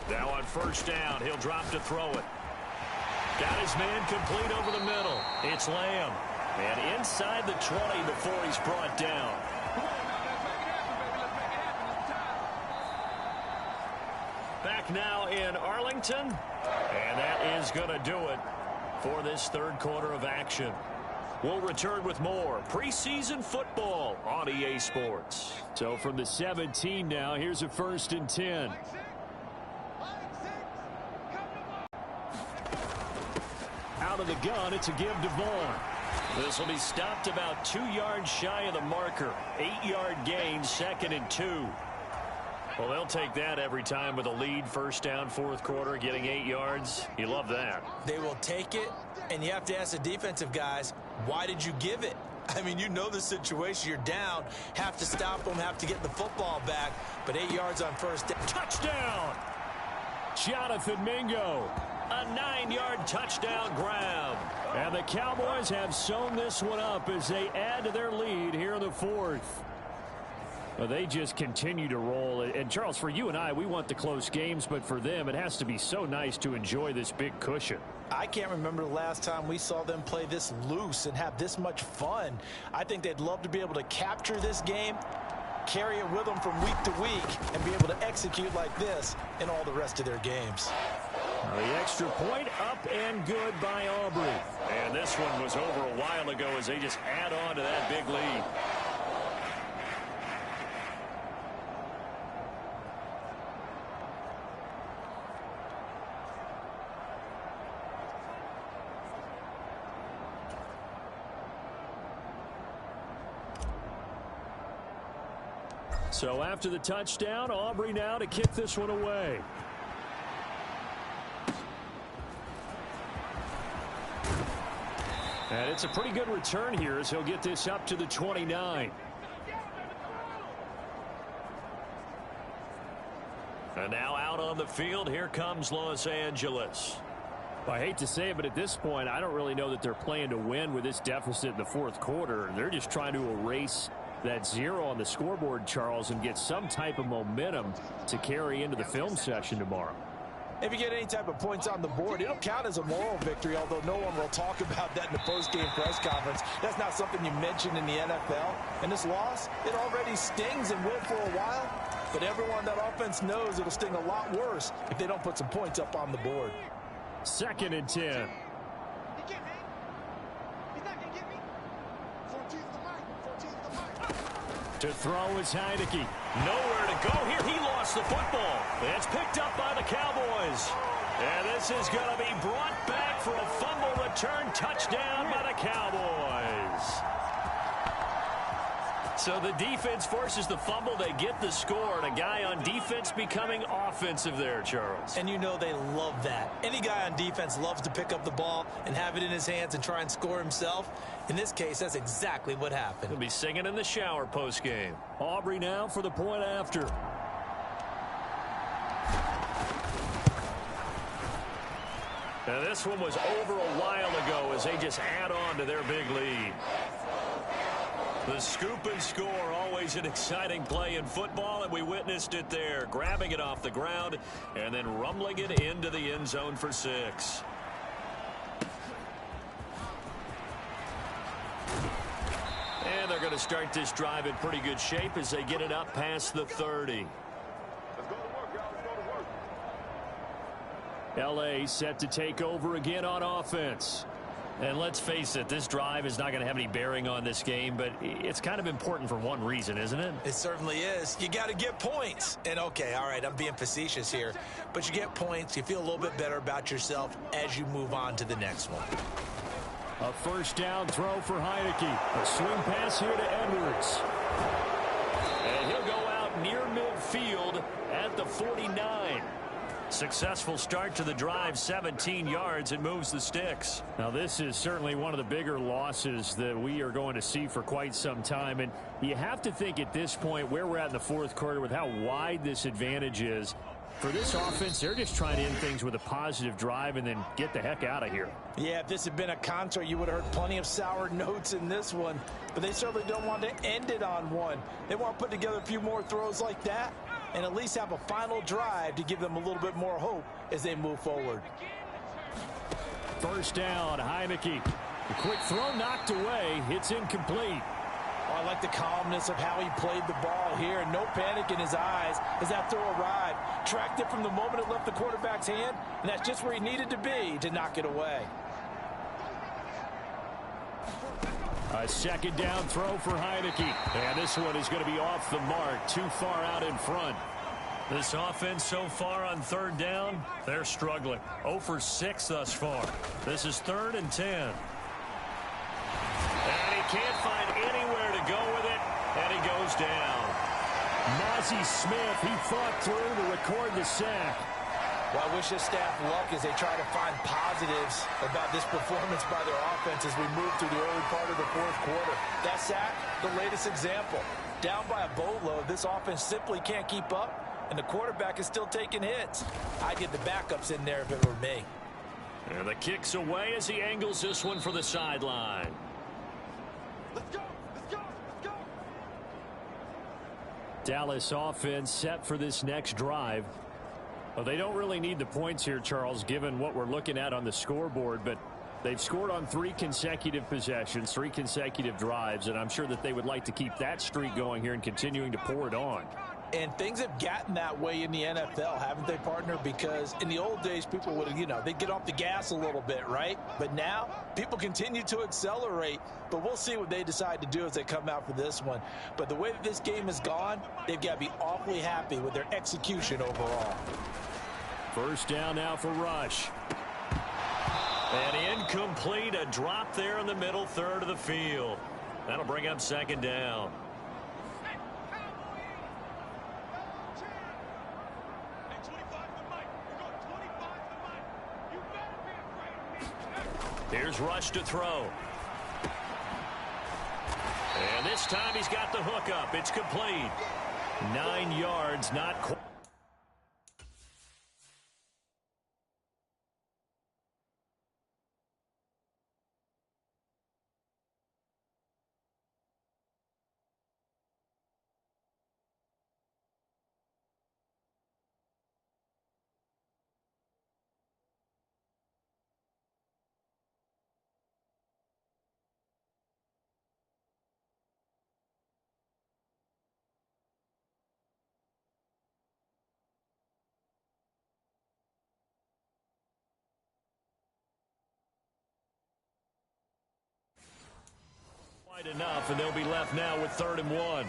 Now on 1st down, he'll drop to throw it. Got his man complete over the middle. It's Lamb. And inside the 20 before he's brought down. Back now in Arlington. And that is going to do it for this 3rd quarter of action. We'll return with more preseason football on EA Sports. So from the 17 now, here's a 1st and 10. Out of the gun, it's a give to Vaughn. This will be stopped about 2 yards shy of the marker. 8-yard gain, 2nd and 2. Well, they'll take that every time with a lead. 1st down, 4th quarter, getting 8 yards. You love that. They will take it, and you have to ask the defensive guys, why did you give it? I mean, you know the situation. You're down, have to stop them, have to get the football back, but 8 yards on 1st down. Touchdown! Jonathan Mingo. A 9-yard touchdown grab. And the Cowboys have sewn this one up as they add to their lead here in the 4th. Well, they just continue to roll. And, Charles, for you and I, we want the close games, but for them, it has to be so nice to enjoy this big cushion. I can't remember the last time we saw them play this loose and have this much fun. I think they'd love to be able to capture this game, carry it with them from week to week, and be able to execute like this in all the rest of their games. The extra point up and good by Aubrey. And this one was over a while ago as they just add on to that big lead. So after the touchdown, Aubrey now to kick this one away. And it's a pretty good return here as he'll get this up to the 29. And now out on the field, here comes Los Angeles. Well, I hate to say it, but at this point, I don't really know that they're playing to win with this deficit in the fourth quarter. They're just trying to erase that 0 on the scoreboard, Charles, and get some type of momentum to carry into the film session tomorrow. If you get any type of points on the board, it'll count as a moral victory, although no one will talk about that in the post-game press conference. That's not something you mention in the NFL. And this loss, it already stings and will for a while. But everyone that offense knows it'll sting a lot worse if they don't put some points up on the board. 2nd and 10. To throw is Heineke. Nowhere to go here. He lost the football. It's picked up by the Cowboys. And this is going to be brought back for a fumble return touchdown by the Cowboys. So the defense forces the fumble. They get the score. And a guy on defense becoming offensive there, Charles. And you know they love that. Any guy on defense loves to pick up the ball and have it in his hands and try and score himself. In this case, that's exactly what happened. He'll be singing in the shower post-game. Aubrey now for the point after. Now this one was over a while ago as they just add on to their big lead. The scoop and score, always an exciting play in football, and we witnessed it there. Grabbing it off the ground and then rumbling it into the end zone for 6. And they're going to start this drive in pretty good shape as they get it up past the 30. LA set to take over again on offense. And let's face it, this drive is not going to have any bearing on this game, but it's kind of important for one reason, isn't it? It certainly is. You got to get points. And, okay, all right, I'm being facetious here. But you get points, you feel a little bit better about yourself as you move on to the next one. A first down throw for Heineke. A swing pass here to Edwards. And he'll go out near midfield at the 49. Successful start to the drive, 17 yards, and moves the sticks. Now, this is certainly one of the bigger losses that we are going to see for quite some time. And you have to think at this point where we're at in the fourth quarter with how wide this advantage is. For this offense, they're just trying to end things with a positive drive and then get the heck out of here. Yeah, if this had been a concert, you would have heard plenty of sour notes in this one. But they certainly don't want to end it on one. They want to put together a few more throws like that and at least have a final drive to give them a little bit more hope as they move forward. First down, Heineke. A quick throw knocked away. It's incomplete. Oh, I like the calmness of how he played the ball here. No panic in his eyes as that throw arrived. Tracked it from the moment it left the quarterback's hand, and that's just where he needed to be to knock it away. A second down throw for Heineke. And this one is going to be off the mark, too far out in front. This offense so far on third down, they're struggling. 0 for 6 thus far. This is 3rd and 10. And he can't find anywhere to go with it, and he goes down. Mozzie Smith, he fought through to record the sack. Well, I wish his staff luck as they try to find positives about this performance by their offense as we move through the early part of the fourth quarter. That sack, the latest example. Down by a boatload, this offense simply can't keep up, and the quarterback is still taking hits. I'd get the backups in there if it were me. And the kick's away as he angles this one for the sideline. Let's go! Let's go! Let's go! Dallas offense set for this next drive. Well, they don't really need the points here, Charles, given what we're looking at on the scoreboard, but they've scored on 3 consecutive possessions, 3 consecutive drives, and I'm sure that they would like to keep that streak going here and continuing to pour it on. And things have gotten that way in the NFL, haven't they, partner? Because in the old days, people would, they'd get off the gas a little bit, right? But now, people continue to accelerate. But we'll see what they decide to do as they come out for this one. But the way that this game has gone, they've got to be awfully happy with their execution overall. First down now for Rush. And incomplete, a drop there in the middle third of the field. That'll bring up second down. Here's Rush to throw. And this time he's got the hook up. It's complete. 9 yards, not quite. Enough, and they'll be left now with 3rd and 1.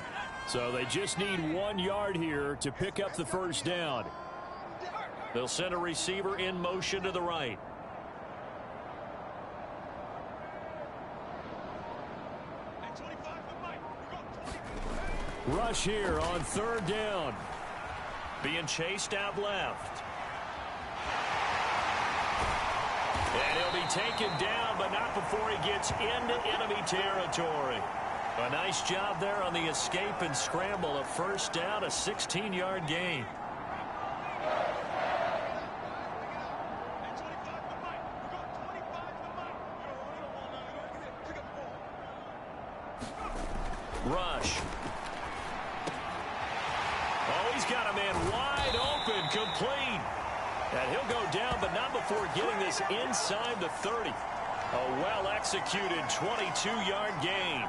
So they just need 1 yard here to pick up the first down. They'll send a receiver in motion to the right. Rush here on 3rd down. Being chased out left. And he'll be taken down, but not before he gets into enemy territory. A nice job there on the escape and scramble. A first down, a 16-yard gain. Rush. Oh, he's got a man wide open, complete. And he'll go down, but not before getting this inside the 30. A well-executed 22-yard gain.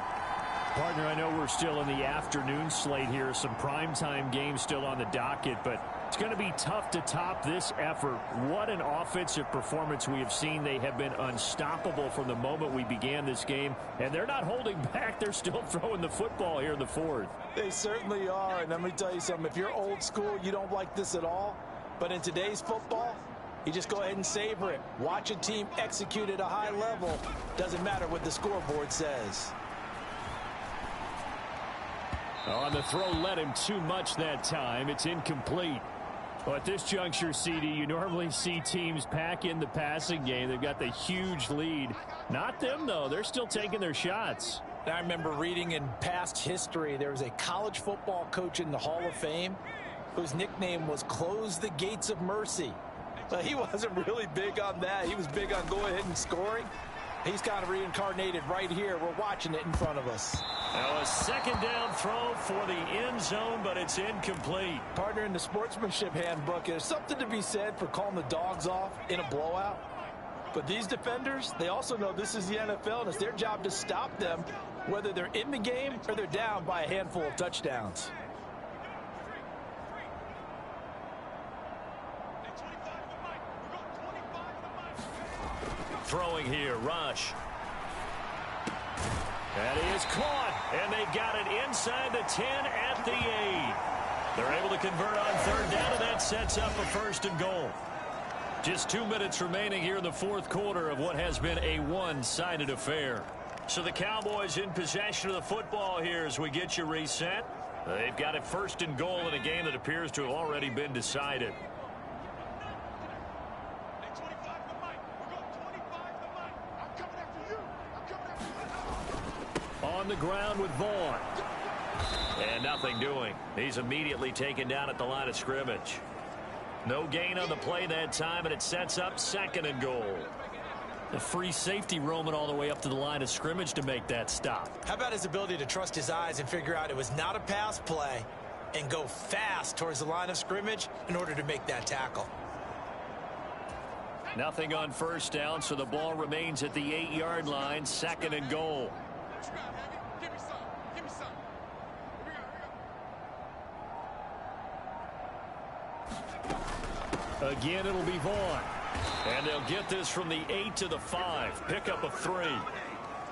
Partner, I know we're still in the afternoon slate here. Some primetime games still on the docket, but it's going to be tough to top this effort. What an offensive performance we have seen. They have been unstoppable from the moment we began this game, and they're not holding back. They're still throwing the football here in the 4th. They certainly are, and let me tell you something. If you're old school, you don't like this at all. But in today's football, you just go ahead and savor it. Watch a team execute at a high level. Doesn't matter what the scoreboard says. On the throw, led him too much that time. It's incomplete. Well, at this juncture, CD, you normally see teams pack in the passing game. They've got the huge lead. Not them, though. They're still taking their shots. I remember reading in past history, there was a college football coach in the Hall of Fame whose nickname was Close the Gates of Mercy. But he wasn't really big on that. He was big on going ahead and scoring. He's kind of reincarnated right here. We're watching it in front of us. Now a 2nd down throw for the end zone, but it's incomplete. Partner, in the sportsmanship handbook, there's something to be said for calling the dogs off in a blowout. But these defenders, they also know this is the NFL, and it's their job to stop them, whether they're in the game or they're down by a handful of touchdowns. Throwing here, Rush. That is caught, and they got it inside the 10 at the 8. They're able to convert on 3rd down, and that sets up a 1st and goal. Just 2 minutes remaining here in the 4th quarter of what has been a one-sided affair. So the Cowboys in possession of the football here as we get you reset. They've got it 1st and goal in a game that appears to have already been decided. On the ground with Vaughn. And nothing doing. He's immediately taken down at the line of scrimmage. No gain on the play that time, and it sets up 2nd and goal. The free safety roaming all the way up to the line of scrimmage to make that stop. How about his ability to trust his eyes and figure out it was not a pass play and go fast towards the line of scrimmage in order to make that tackle. Nothing on 1st down, so the ball remains at the 8-yard line, 2nd and goal. Again, it'll be Vaughn. And they'll get this from the 8 to the 5. Pickup of 3.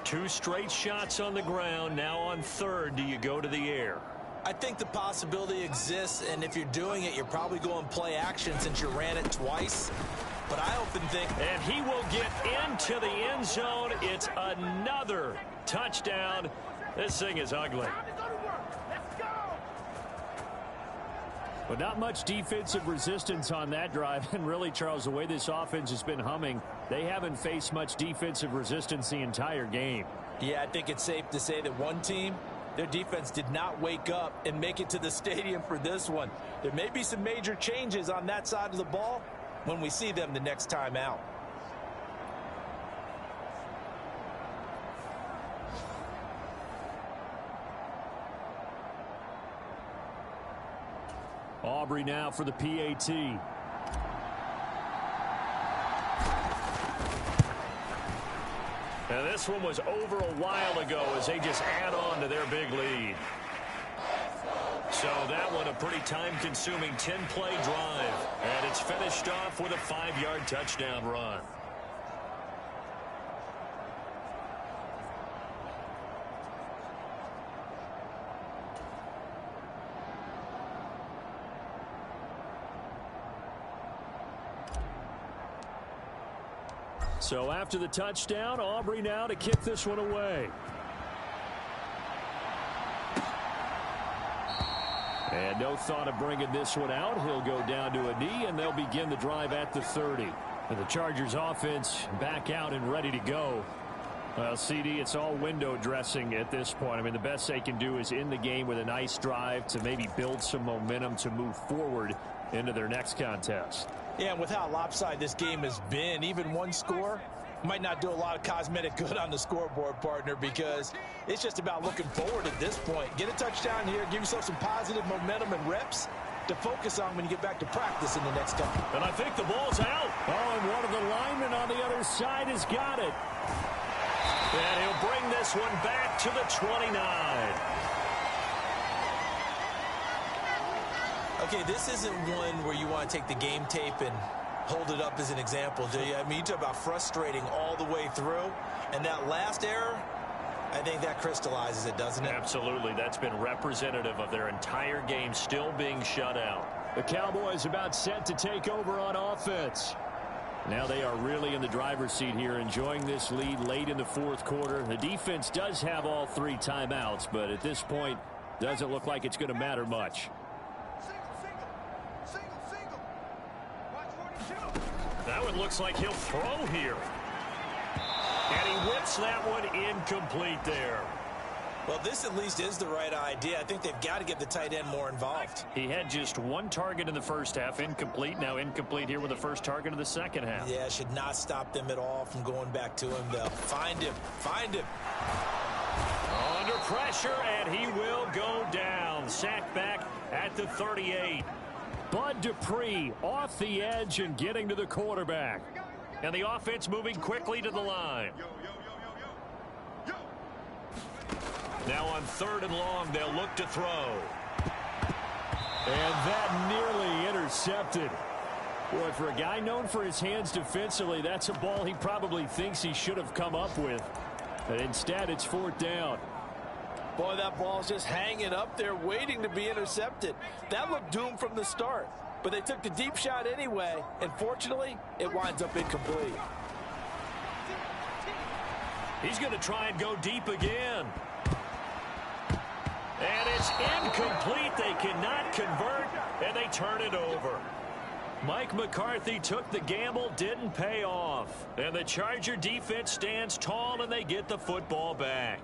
2 straight shots on the ground. Now on 3rd, do you go to the air? I think the possibility exists, and if you're doing it, you're probably going play action since you ran it twice. But I often think... And he will get into the end zone. It's another touchdown. This thing is ugly. But not much defensive resistance on that drive. And really, Charles, the way this offense has been humming, they haven't faced much defensive resistance the entire game. Yeah, I think it's safe to say that one team, their defense did not wake up and make it to the stadium for this one. There may be some major changes on that side of the ball when we see them the next time out. Aubrey now for the PAT. And this one was over a while ago as they just add on to their big lead. So that one a pretty time-consuming 10-play drive. And it's finished off with a 5-yard touchdown run. So after the touchdown, Aubrey now to kick this one away. And no thought of bringing this one out. He'll go down to a knee, and they'll begin the drive at the 30. And the Chargers offense back out and ready to go. Well, CD, it's all window dressing at this point. I mean, the best they can do is end the game with a nice drive to maybe build some momentum to move forward into their next contest. Yeah, and with how lopsided this game has been, even one score might not do a lot of cosmetic good on the scoreboard, partner, because it's just about looking forward at this point. Get a touchdown here, give yourself some positive momentum and reps to focus on when you get back to practice in the next couple. And I think the ball's out. Oh, and one of the linemen on the other side has got it. And he'll bring this one back to the 29. Okay, this isn't one where you want to take the game tape and hold it up as an example, do you? I mean, you talk about frustrating all the way through, and that last error, I think that crystallizes it, doesn't it? Absolutely. That's been representative of their entire game still being shut out. The Cowboys about set to take over on offense. Now they are really in the driver's seat here, enjoying this lead late in the fourth quarter. The defense does have all 3 timeouts, but at this point, doesn't look like it's going to matter much. That one looks like he'll throw here. And he whips that one incomplete there. Well, this at least is the right idea. I think they've got to get the tight end more involved. He had just 1 target in the first half, incomplete. Now incomplete here with the first target of the second half. Yeah, should not stop them at all from going back to him, though. Find him. Find him. Under pressure, and he will go down. Sacked back at the 38. Bud Dupree off the edge and getting to the quarterback. And the offense moving quickly to the line. Now on 3rd and long, they'll look to throw. And that nearly intercepted. Boy, for a guy known for his hands defensively, that's a ball he probably thinks he should have come up with. But instead, it's 4th down. Boy, that ball's just hanging up there waiting to be intercepted. That looked doomed from the start. But they took the deep shot anyway, and fortunately, it winds up incomplete. He's going to try and go deep again. And it's incomplete. They cannot convert, and they turn it over. Mike McCarthy took the gamble, didn't pay off. And the Charger defense stands tall, and they get the football back.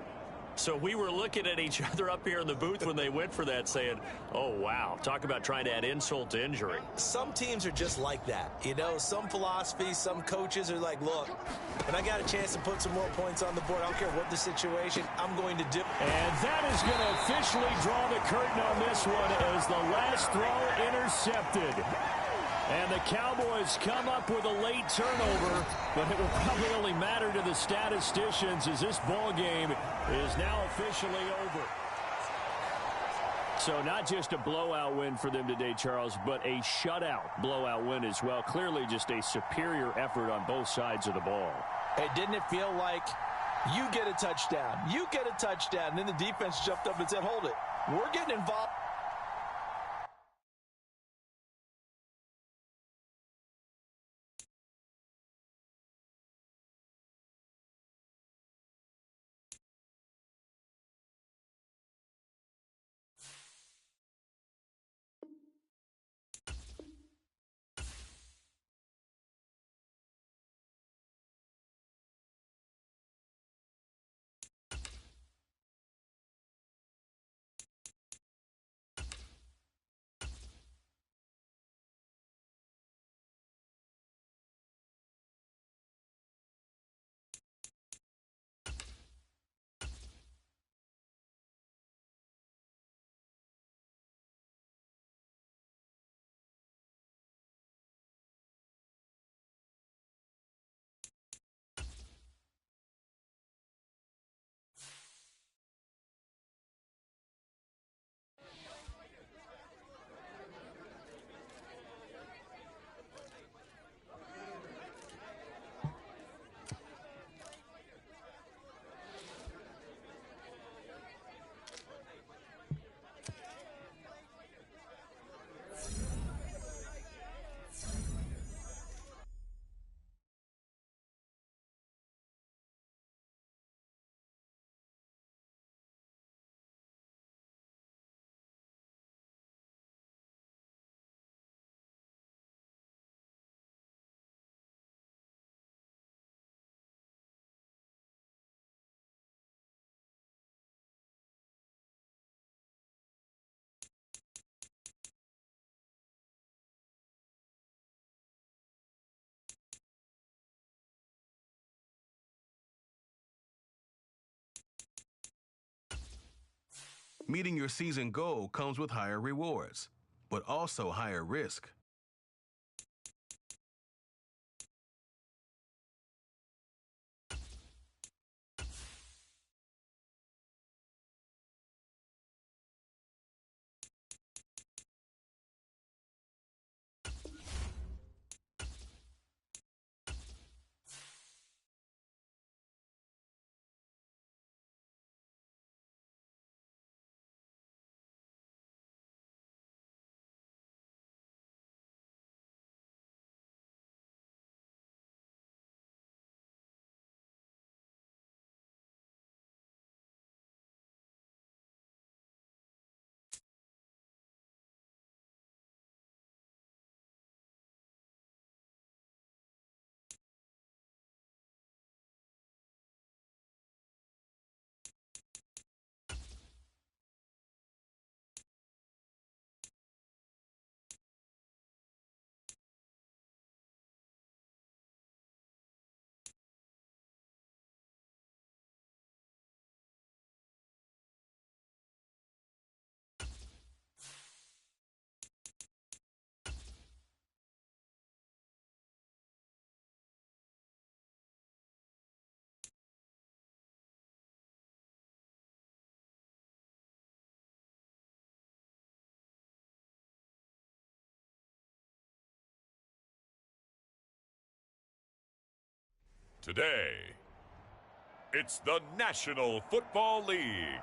So we were looking at each other up here in the booth when they went for that saying, oh, wow, talk about trying to add insult to injury. Some teams are just like that. You know, some philosophies, some coaches are like, look, when I got a chance to put some more points on the board, I don't care what the situation, I'm going to do. And that is going to officially draw the curtain on this one as the last throw intercepted. And the Cowboys come up with a late turnover, but it will probably only matter to the statisticians as this ball game is now officially over. So not just a blowout win for them today, Charles, but a shutout blowout win as well. Clearly just a superior effort on both sides of the ball. Hey, didn't it feel like you get a touchdown, you get a touchdown, and then the defense jumped up and said, hold it, we're getting involved. Meeting your season goal comes with higher rewards, but also higher risk. Today, it's the National Football League.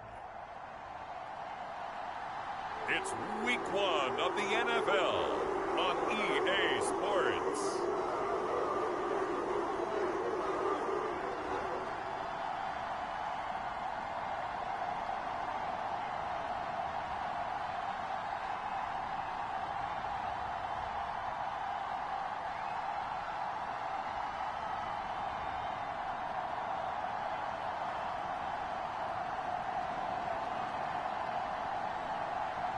It's week 1 of the NFL on EA Sports.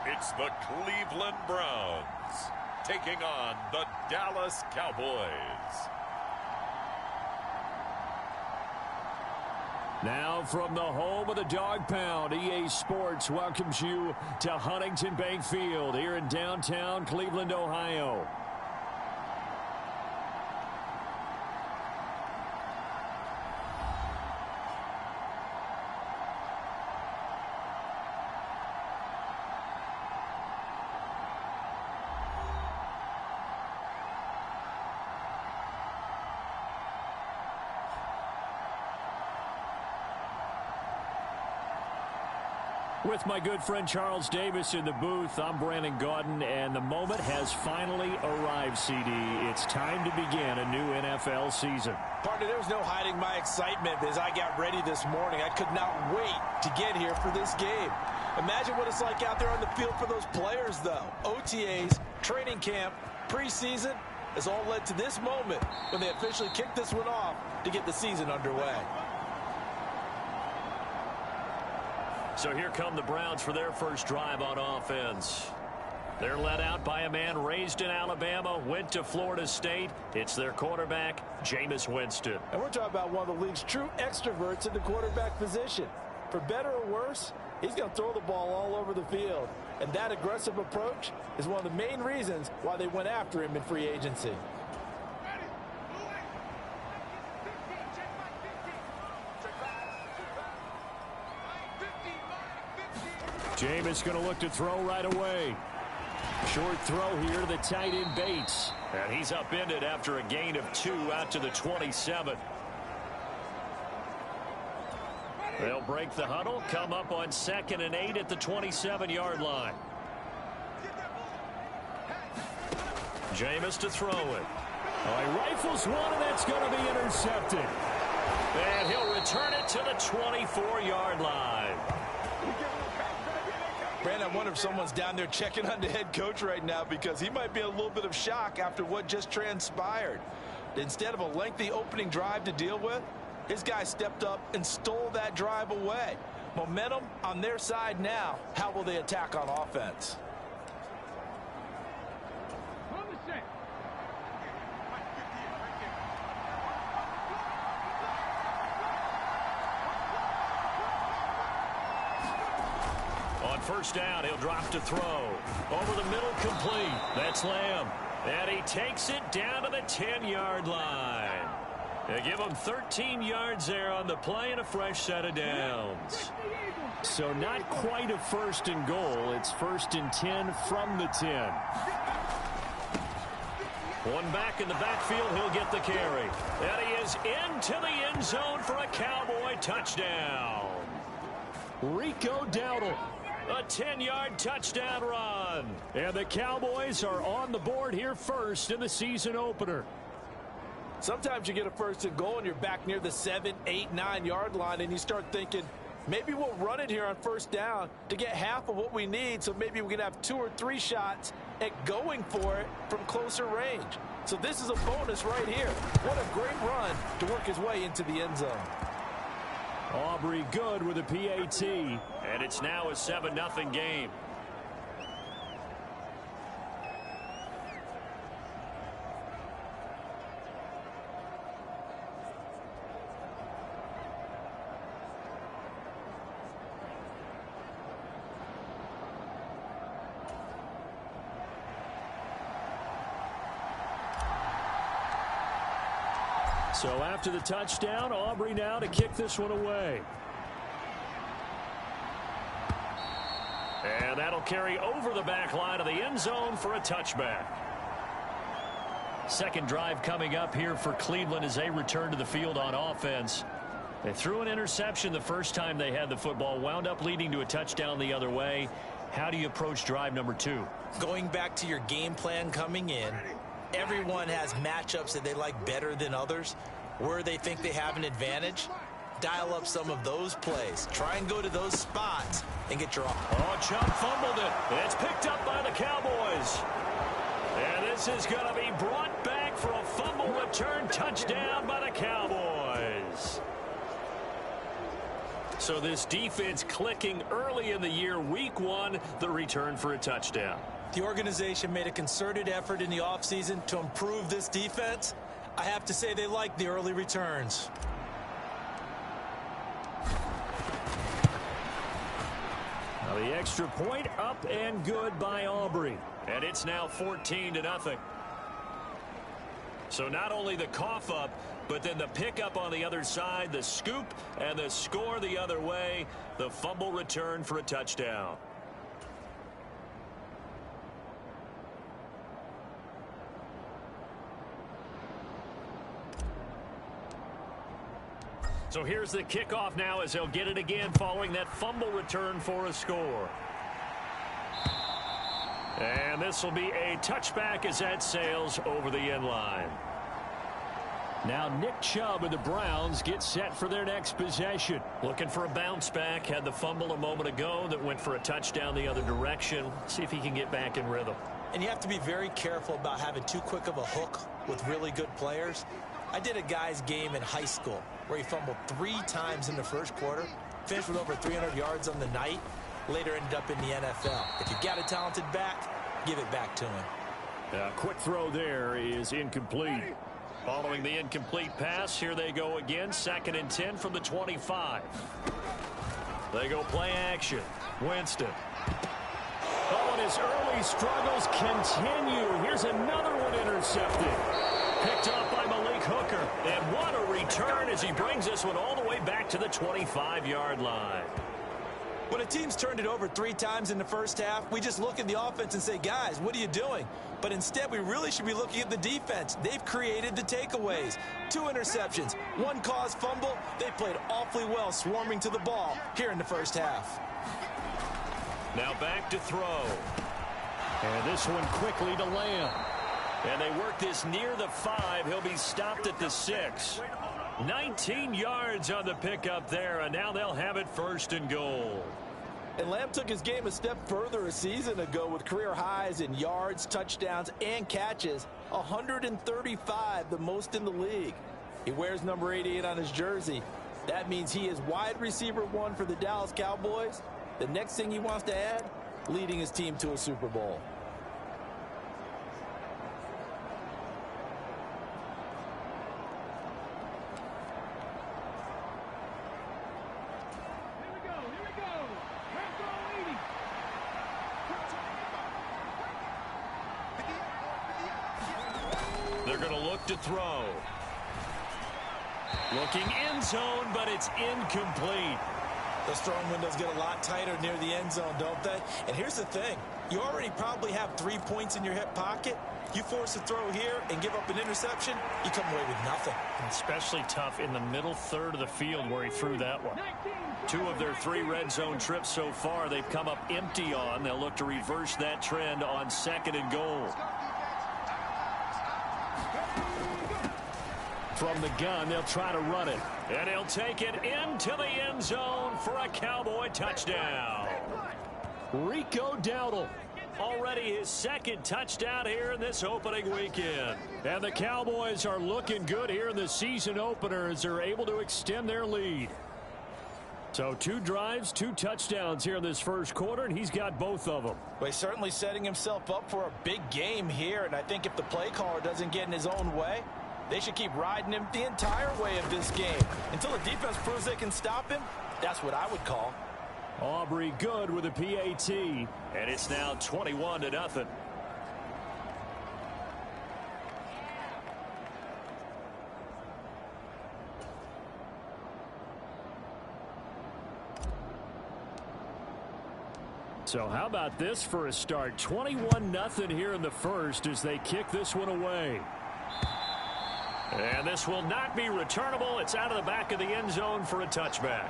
It's the Cleveland Browns taking on the Dallas Cowboys. Now from the home of the Dog Pound, EA Sports welcomes you to Huntington Bank Field here in downtown Cleveland, Ohio. With my good friend Charles Davis in the booth, I'm Brandon Gaudin, and the moment has finally arrived, CD. It's time to begin a new NFL season. Partner, there was no hiding my excitement as I got ready this morning. I could not wait to get here for this game. Imagine what it's like out there on the field for those players, though. OTAs, training camp, preseason has all led to this moment when they officially kick this one off to get the season underway. So here come the Browns for their first drive on offense. They're led out by a man raised in Alabama, went to Florida State. It's their quarterback, Jameis Winston. And we're talking about one of the league's true extroverts in the quarterback position. For better or worse, he's going to throw the ball all over the field. And that aggressive approach is one of the main reasons why they went after him in free agency. Jameis going to look to throw right away. Short throw here to the tight end Bates. And he's upended after a gain of 2 out to the 27. They'll break the huddle, come up on 2nd and 8 at the 27-yard line. Jameis to throw it. Oh, he rifles one, and that's going to be intercepted. And he'll return it to the 24-yard line. Brandon, I wonder if someone's down there checking on the head coach right now because he might be in a little bit of shock after what just transpired. Instead of a lengthy opening drive to deal with, his guy stepped up and stole that drive away. Momentum on their side now. How will they attack on offense? on first down. He'll drop to throw. Over the middle, complete. That's Lamb. And he takes it down to the 10-yard line. They give him 13 yards there on the play and a fresh set of downs. So not quite a first and goal. It's first and 10 from the 10. One back in the backfield. He'll get the carry. And he is into the end zone for a Cowboy touchdown. Rico Dowdle. A 10-yard touchdown run. And the Cowboys are on the board here first in the season opener. Sometimes you get a first and goal and you're back near the 7, 8, 9-yard line and you start thinking, maybe we'll run it here on first down to get half of what we need, so maybe we can have 2 or 3 shots at going for it from closer range. So this is a bonus right here. What a great run to work his way into the end zone. Aubrey good with a PAT, and it's now a 7-0 game. So after the touchdown, Aubrey now to kick this one away. And that'll carry over the back line of the end zone for a touchback. Second drive coming up here for Cleveland as they return to the field on offense. They threw an interception the first time they had the football, wound up leading to a touchdown the other way. How do you approach drive number 2? Going back to your game plan coming in, everyone has matchups that they like better than others. Where they think they have an advantage, dial up some of those plays. Try and go to those spots and get your off. Oh, Chubb fumbled it. It's picked up by the Cowboys. And this is going to be brought back for a fumble return touchdown by the Cowboys. So this defense clicking early in the year, week 1, the return for a touchdown. The organization made a concerted effort in the offseason to improve this defense. I have to say they like the early returns. Now the extra point up and good by Aubrey. And it's now 14-0. So not only the cough up, but then the pickup on the other side, the scoop, and the score the other way. The fumble return for a touchdown. So here's the kickoff now as they'll get it again following that fumble return for a score. And this will be a touchback as that sails over the end line. Now Nick Chubb of the Browns gets set for their next possession. Looking for a bounce back. Had the fumble a moment ago that went for a touchdown the other direction. See if he can get back in rhythm. And you have to be very careful about having too quick of a hook with really good players. I did a guy's game in high school where he fumbled 3 times in the first quarter, finished with over 300 yards on the night, later ended up in the NFL. If you've got a talented back, give it back to him. Quick throw there is incomplete. Following the incomplete pass, here they go again, 2nd and 10 from the 25. They go play action. Winston. Oh, and his early struggles continue. Here's another one intercepted. Picked up by Malik Hooker. And what a return as he brings this one all the way back to the 25-yard line. When a team's turned it over 3 times in the first half, we just look at the offense and say, guys, what are you doing? But instead, we really should be looking at the defense. They've created the takeaways. 2 interceptions, 1 caused fumble. They played awfully well swarming to the ball here in the first half. Now back to throw. And this one quickly to Lamb. And they work this near the 5. He'll be stopped at the 6. 19 yards on the pickup there, and now they'll have it 1st and goal. And Lamb took his game a step further a season ago with career highs in yards, touchdowns, and catches. 135, the most in the league. He wears number 88 on his jersey. That means he is wide receiver 1 for the Dallas Cowboys. The next thing he wants to add, leading his team to a Super Bowl. look to throw. Looking end zone, but it's incomplete. Those throwing windows get a lot tighter near the end zone, don't they? And here's the thing. You already probably have 3 points in your hip pocket. You force a throw here and give up an interception, you come away with nothing. Especially tough in the middle third of the field where he threw that one. 2 of their 3 red zone trips so far, they've come up empty on. They'll look to reverse that trend on 2nd and goal. From the gun, they'll try to run it. And he'll take it into the end zone for a Cowboy touchdown. Rico Dowdle, already his 2nd touchdown here in this opening weekend. And the Cowboys are looking good here in the season opener as they're able to extend their lead. So 2 drives, 2 touchdowns here in this first quarter, and he's got both of them. Well, he's certainly setting himself up for a big game here, and I think if the play caller doesn't get in his own way, they should keep riding him the entire way of this game. Until the defense proves they can stop him, that's what I would call. Aubrey good with a PAT, and it's now 21-0. So how about this for a start? 21-0 here in the first as they kick this one away. And this will not be returnable. It's out of the back of the end zone for a touchback.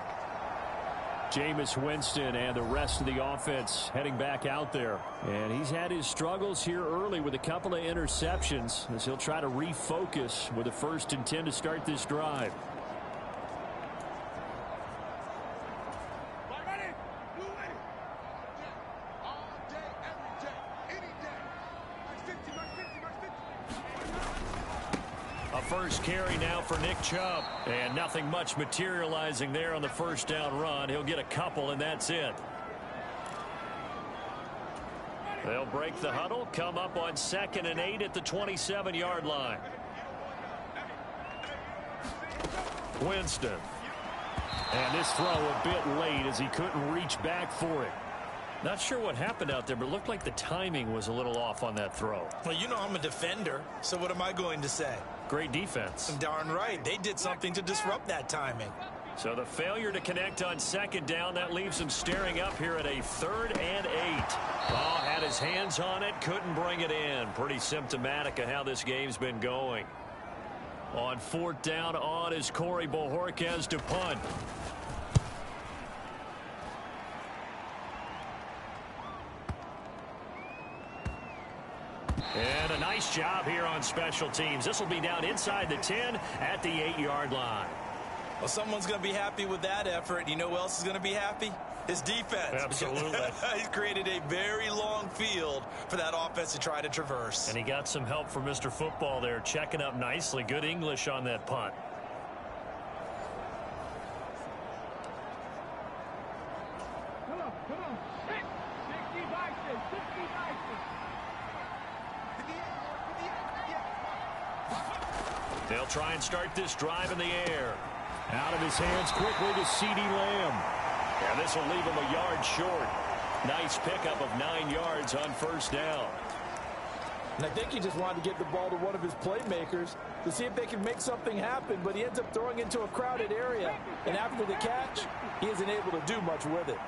Jameis Winston and the rest of the offense heading back out there. And he's had his struggles here early with a couple of interceptions as he'll try to refocus with a 1st and 10 to start this drive. First carry now for Nick Chubb. And nothing much materializing there on the 1st down run. He'll get a couple, and that's it. They'll break the huddle, come up on 2nd and 8 at the 27-yard line. Winston. And this throw a bit late as he couldn't reach back for it. Not sure what happened out there, but it looked like the timing was a little off on that throw. Well, you know I'm a defender, so what am I going to say? Great defense. Darn right. They did something to disrupt that timing. So the failure to connect on 2nd down, that leaves him staring up here at a 3rd and 8. Oh, had his hands on it, couldn't bring it in. Pretty symptomatic of how this game's been going. On 4th down on is Corey Bojorquez to punt. And a nice job here on special teams. This will be down inside the 10 at the 8-yard line. Well, someone's going to be happy with that effort. You know who else is going to be happy? His defense. Absolutely. He's created a very long field for that offense to try to traverse. And he got some help from Mr. Football there, checking up nicely. Good English on that punt. They'll try and start this drive in the air. Out of his hands quickly to CeeDee Lamb. And this will leave him a yard short. Nice pickup of 9 yards on 1st down. And I think he just wanted to get the ball to one of his playmakers to see if they can make something happen, but he ends up throwing into a crowded area. And after the catch, he isn't able to do much with it.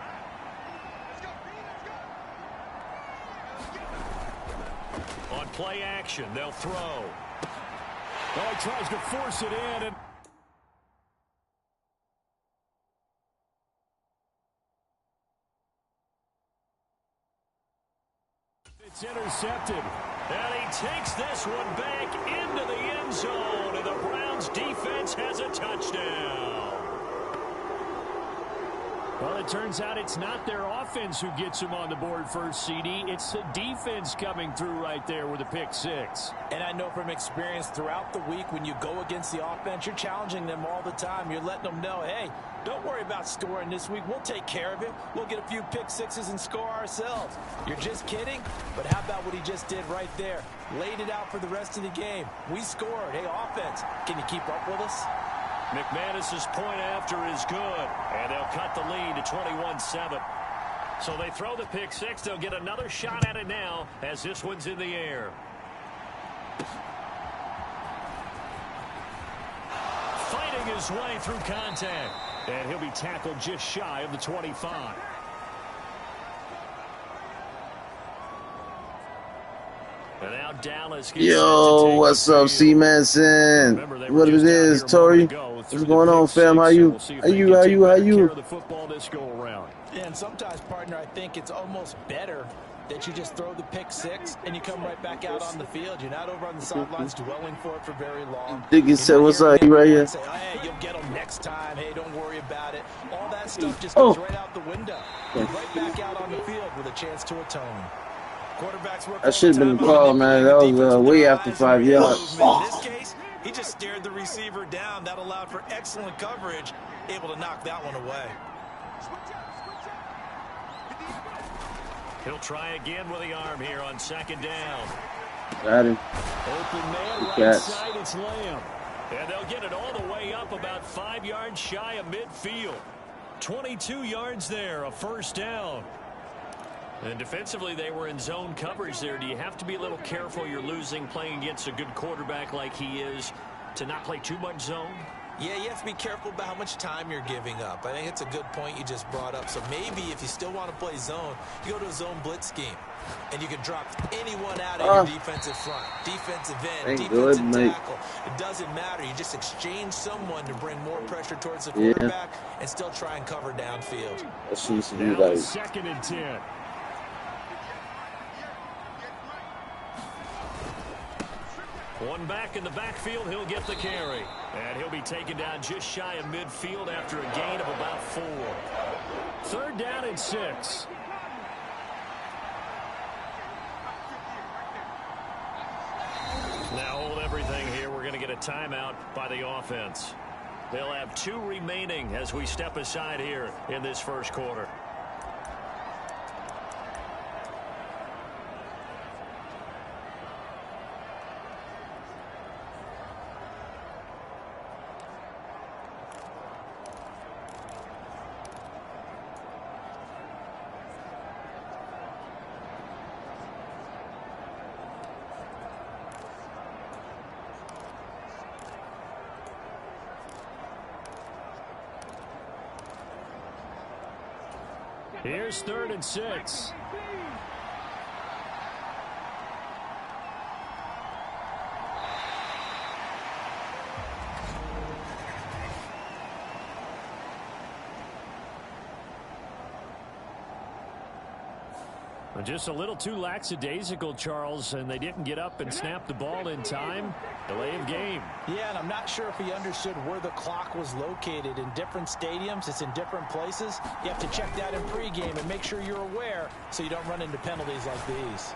On play action, they'll throw. Oh, he tries to force it in. And it's intercepted. And he takes this one back into the end zone. And the Browns defense has a touchdown. Well, it turns out it's not their offense who gets him on the board first, CD. It's the defense coming through right there with a pick 6. And I know from experience throughout the week when you go against the offense, you're challenging them all the time. You're letting them know, hey, don't worry about scoring this week. We'll take care of it. We'll get a few pick 6s and score ourselves. You're just kidding? But how about what he just did right there? Laid it out for the rest of the game. We scored. Hey, offense, can you keep up with us? McManus's point after is good, and they'll cut the lead to 21-7. So they throw the pick 6. They'll get another shot at it now as this one's in the air. fighting his way through contact. And he'll be tackled just shy of the 25. And now Dallas gets Yo, what's up, C Manson? What it is, Tori? What's going on, fam? How you? How you? The football this go around. Yeah, and sometimes, partner, I think it's almost better that you just throw the pick six and you come right back out on the field. You're not over on the sidelines dwelling for it for very long. Diggy said, "What's up? You right here?" Say, hey, you'll get them next time. Hey, don't worry about it. All that stuff just goes right out the window. Right back out on the field with a chance to atone. Quarterbacks work. That should have been the call, man. That was way after 5 yards. In this case, he just stared the receiver down. That allowed for excellent coverage, able to knock that one away. He'll try again with the arm here on second down. Got him. Open man right side, it's Lamb. And they'll get it all the way up about 5 yards shy of midfield. 22 yards there, a first down. And defensively, they were in zone coverage there. Do you have to be a little careful? You're losing playing against a good quarterback like he is to not play too much zone? Yeah, you have to be careful about how much time you're giving up. I think it's a good point you just brought up. So maybe if you still want to play zone, you go to a zone blitz scheme. And you can drop anyone out of your defensive front, defensive end, defensive tackle. It doesn't matter. You just exchange someone to bring more pressure towards the quarterback and still try and cover downfield. Now second and 10. One back in the backfield, he'll get the carry. And he'll be taken down just shy of midfield after a gain of about 4. Third down and 6. Now hold everything here. We're going to get a timeout by the offense. They'll have 2 remaining as we step aside here in this first quarter. Here's third and 6. Just a little too lackadaisical, Charles, and they didn't get up and snap the ball in time. Delay of game. Yeah, and I'm not sure if he understood where the clock was located. In different stadiums, it's in different places. You have to check that in pregame and make sure you're aware so you don't run into penalties like these.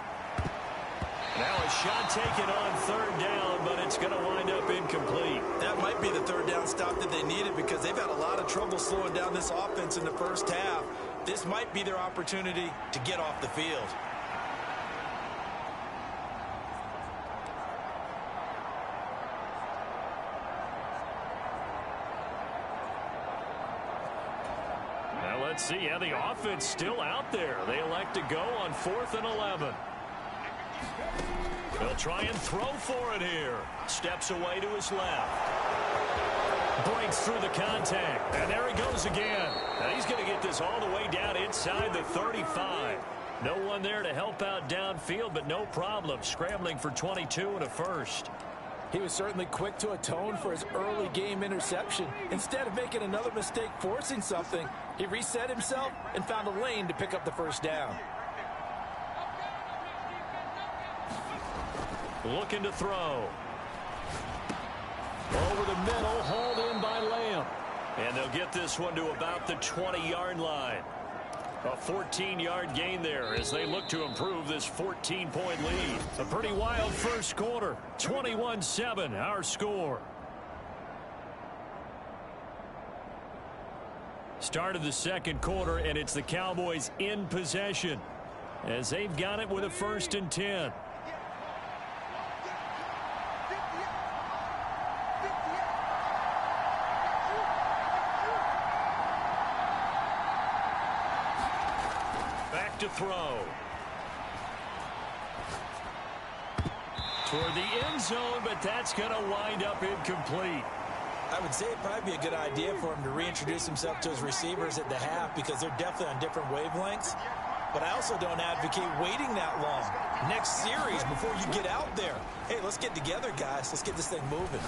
Now a shot taken on third down, but it's going to wind up incomplete. That might be the third down stop that they needed because they've had a lot of trouble slowing down this offense in the first half. This might be their opportunity to get off the field. Now let's see. Yeah, the offense still out there. They elect to go on 4th and 11. They'll try and throw for it here. Steps away to his left. Breaks through the contact. And there he goes again. Now he's going to get this all the way down inside the 35. No one there to help out downfield, but no problem. Scrambling for 22 and a first. He was certainly quick to atone for his early game interception. Instead of making another mistake forcing something, he reset himself and found a lane to pick up the first down. Looking to throw. Over the middle, hauled in by Lamb. And they'll get this one to about the 20-yard line. A 14-yard gain there as they look to improve this 14-point lead. A pretty wild first quarter. 21-7, our score. Start of the second quarter, and it's the Cowboys in possession as they've got it with a 1st and 10. To throw. Toward the end zone, but that's going to wind up incomplete. I would say it'd probably be a good idea for him to reintroduce himself to his receivers at the half because they're definitely on different wavelengths. But I also don't advocate waiting that long. Next series before you get out there. Hey, let's get together, guys. Let's get this thing moving.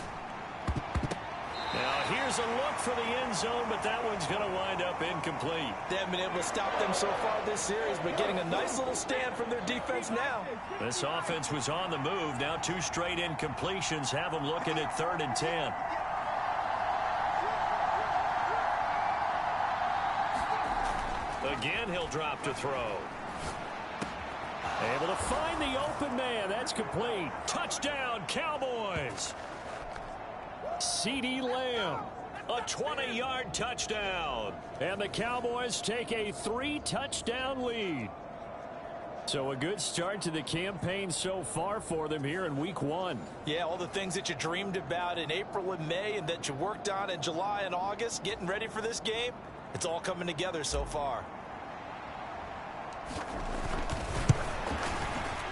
Now, here's a look for the end zone, but that one's going to wind up incomplete. They haven't been able to stop them so far this series, but getting a nice little stand from their defense now. This offense was on the move. Now 2 straight incompletions have them looking at 3rd and 10. Again, he'll drop to throw. Able to find the open man. That's complete. Touchdown, Cowboys. CeeDee Lamb, a 20-yard touchdown. And the Cowboys take a 3-touchdown lead. So a good start to the campaign so far for them here in week 1. Yeah, all the things that you dreamed about in April and May and that you worked on in July and August, getting ready for this game, it's all coming together so far.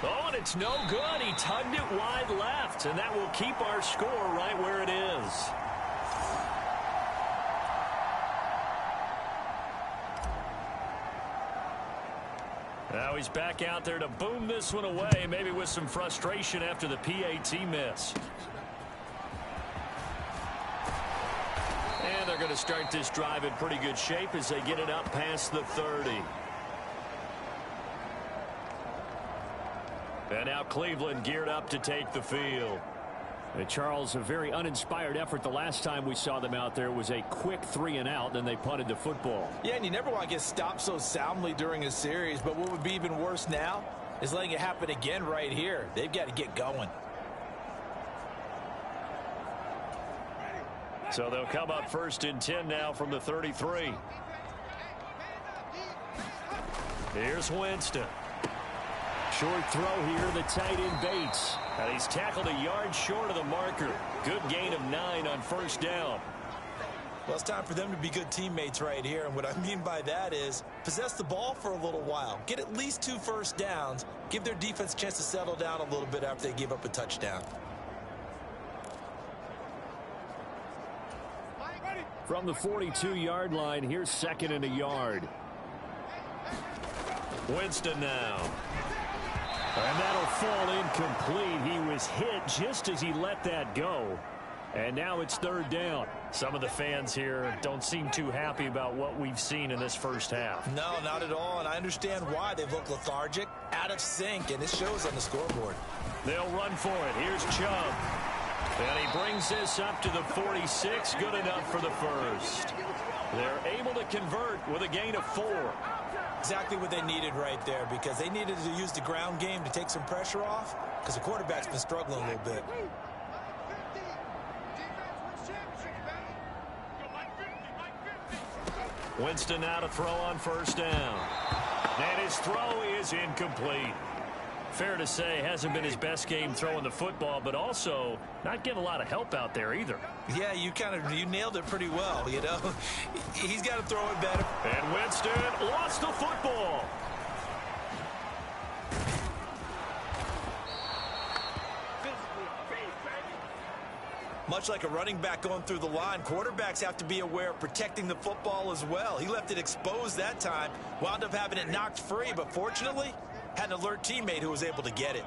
Oh, and it's no good. He tugged it wide left, and that will keep our score right where it is. Now he's back out there to boom this one away, maybe with some frustration after the PAT miss. And they're going to start this drive in pretty good shape as they get it up past the 30. And now Cleveland geared up to take the field. And Charles, a very uninspired effort the last time we saw them out there was a quick 3-and-out, then they punted the football. Yeah, and you never want to get stopped so soundly during a series, but what would be even worse now is letting it happen again right here. They've got to get going. So they'll come up 1st and 10 now from the 33. Here's Winston. Short throw here, the tight end Bates. And he's tackled a yard short of the marker. Good gain of 9 on 1st down. Well, it's time for them to be good teammates right here. And what I mean by that is possess the ball for a little while. Get at least 2 first downs. Give their defense a chance to settle down a little bit after they give up a touchdown. From the 42-yard line, here's 2nd and a yard. Winston now. And that'll fall incomplete. He was hit just as he let that go. And now it's 3rd down. Some of the fans here don't seem too happy about what we've seen in this first half. No, not at all. And I understand why. They've looked lethargic, out of sync, and it shows on the scoreboard. They'll run for it. Here's Chubb. And he brings this up to the 46. Good enough for the first. They're able to convert with a gain of 4. Exactly what they needed right there, because they needed to use the ground game to take some pressure off, because the quarterback's been struggling a little bit. Winston now to throw on 1st down. And his throw is incomplete. Fair to say, hasn't been his best game throwing the football, but also not getting a lot of help out there either. Yeah, you nailed it pretty well, you know. He's got to throw it better. And Winston lost the football. Much like a running back going through the line, quarterbacks have to be aware of protecting the football as well. He left it exposed that time, wound up having it knocked free, but fortunately, had an alert teammate who was able to get it.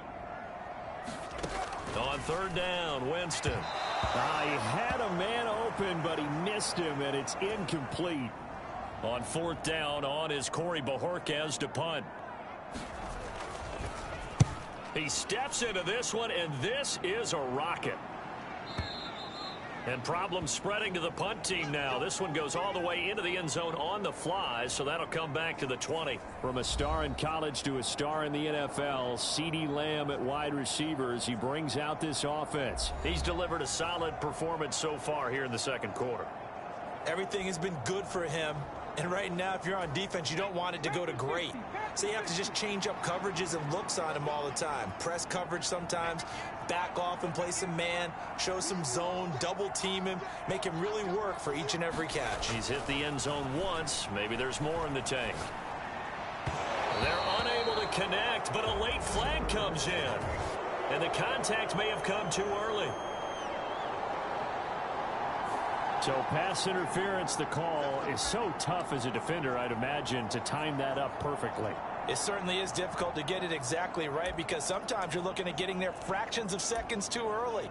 On 3rd down, Winston. He had a man open, but he missed him, and it's incomplete. On 4th down, on is Corey Bojorquez to punt. He steps into this one, and this is a rocket. And problems spreading to the punt team now. This one goes all the way into the end zone on the fly, so that'll come back to the 20. From a star in college to a star in the NFL, CeeDee Lamb at wide receiver as he brings out this offense. He's delivered a solid performance so far here in the 2nd quarter. Everything has been good for him. And right now, if you're on defense, you don't want it to go to great. So you have to just change up coverages and looks on him all the time. Press coverage sometimes, back off and play some man, show some zone, double team him, make him really work for each and every catch. He's hit the end zone once. Maybe there's more in the tank. They're unable to connect, but a late flag comes in. And the contact may have come too early. So pass interference, the call is so tough as a defender, I'd imagine, to time that up perfectly. It certainly is difficult to get it exactly right because sometimes you're looking at getting there fractions of seconds too early.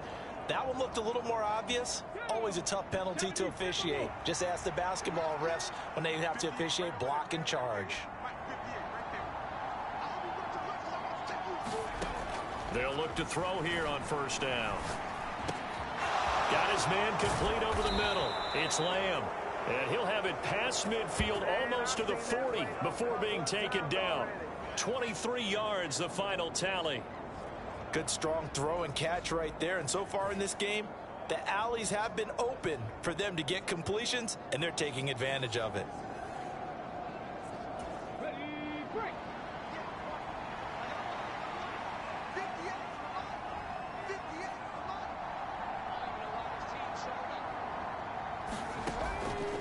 That one looked a little more obvious. Always a tough penalty to officiate. Just ask the basketball refs when they have to officiate block and charge. They'll look to throw here on first down. Got his man complete over the middle. It's Lamb. And he'll have it past midfield almost to the 40 before being taken down. 23 yards, the final tally. Good strong throw and catch right there. And so far in this game, the alleys have been open for them to get completions, and they're taking advantage of it.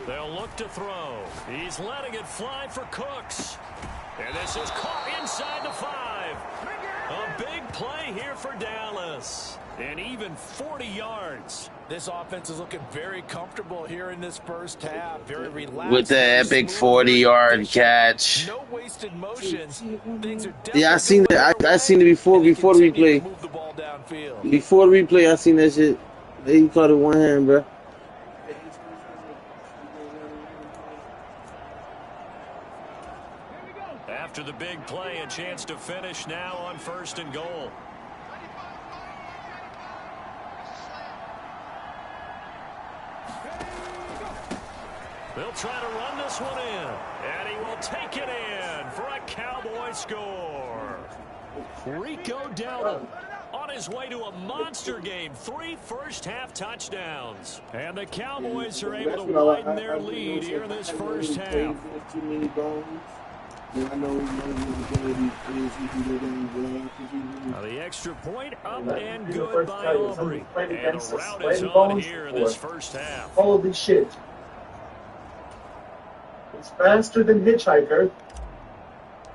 They'll look to throw. He's letting it fly for Cooks. And this is caught inside the 5. A big play here for Dallas. And even 40 yards. This offense is looking very comfortable here in this first half. Very relaxed. With the epic 40-yard catch. No wasted motions. Things are Yeah, I seen it. I seen it before the replay. Move the ball downfield. Before the replay, I seen that shit. He caught it one hand, bro. After the big play, a chance to finish now on first and goal. They'll try to run this one in, and he will take it in for a Cowboy score. Rico Dowdle on his way to a monster game. 3 first-half touchdowns. And the Cowboys are able to widen their lead here in this first half. Now the extra point up and good by Aubrey. And the route is on here in this first half. Holy shit. It's faster than Hitchhiker.